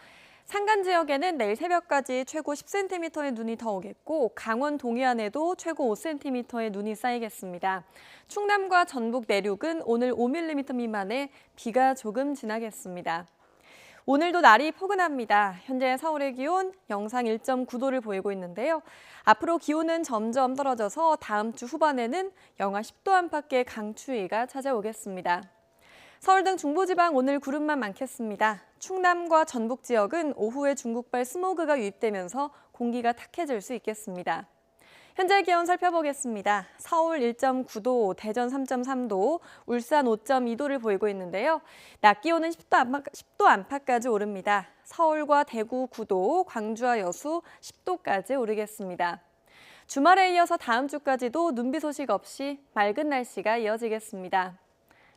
산간 지역에는 내일 새벽까지 최고 10cm의 눈이 더 오겠고 강원 동해안에도 최고 5cm의 눈이 쌓이겠습니다. 충남과 전북 내륙은 오늘 5mm 미만의 비가 조금 지나겠습니다. 오늘도 날이 포근합니다. 현재 서울의 기온 영상 1.9도를 보이고 있는데요. 앞으로 기온은 점점 떨어져서 다음 주 후반에는 영하 10도 안팎의 강추위가 찾아오겠습니다. 서울 등 중부지방 오늘 구름만 많겠습니다. 충남과 전북 지역은 오후에 중국발 스모그가 유입되면서 공기가 탁해질 수 있겠습니다. 현재 기온 살펴보겠습니다. 서울 1.9도, 대전 3.3도, 울산 5.2도를 보이고 있는데요. 낮 기온은 10도 안팎까지 오릅니다. 서울과 대구 9도, 광주와 여수 10도까지 오르겠습니다. 주말에 이어서 다음 주까지도 눈비 소식 없이 맑은 날씨가 이어지겠습니다.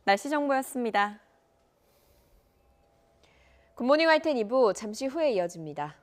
날씨 정보였습니다. 굿모닝 YTN 2부 잠시 후에 이어집니다.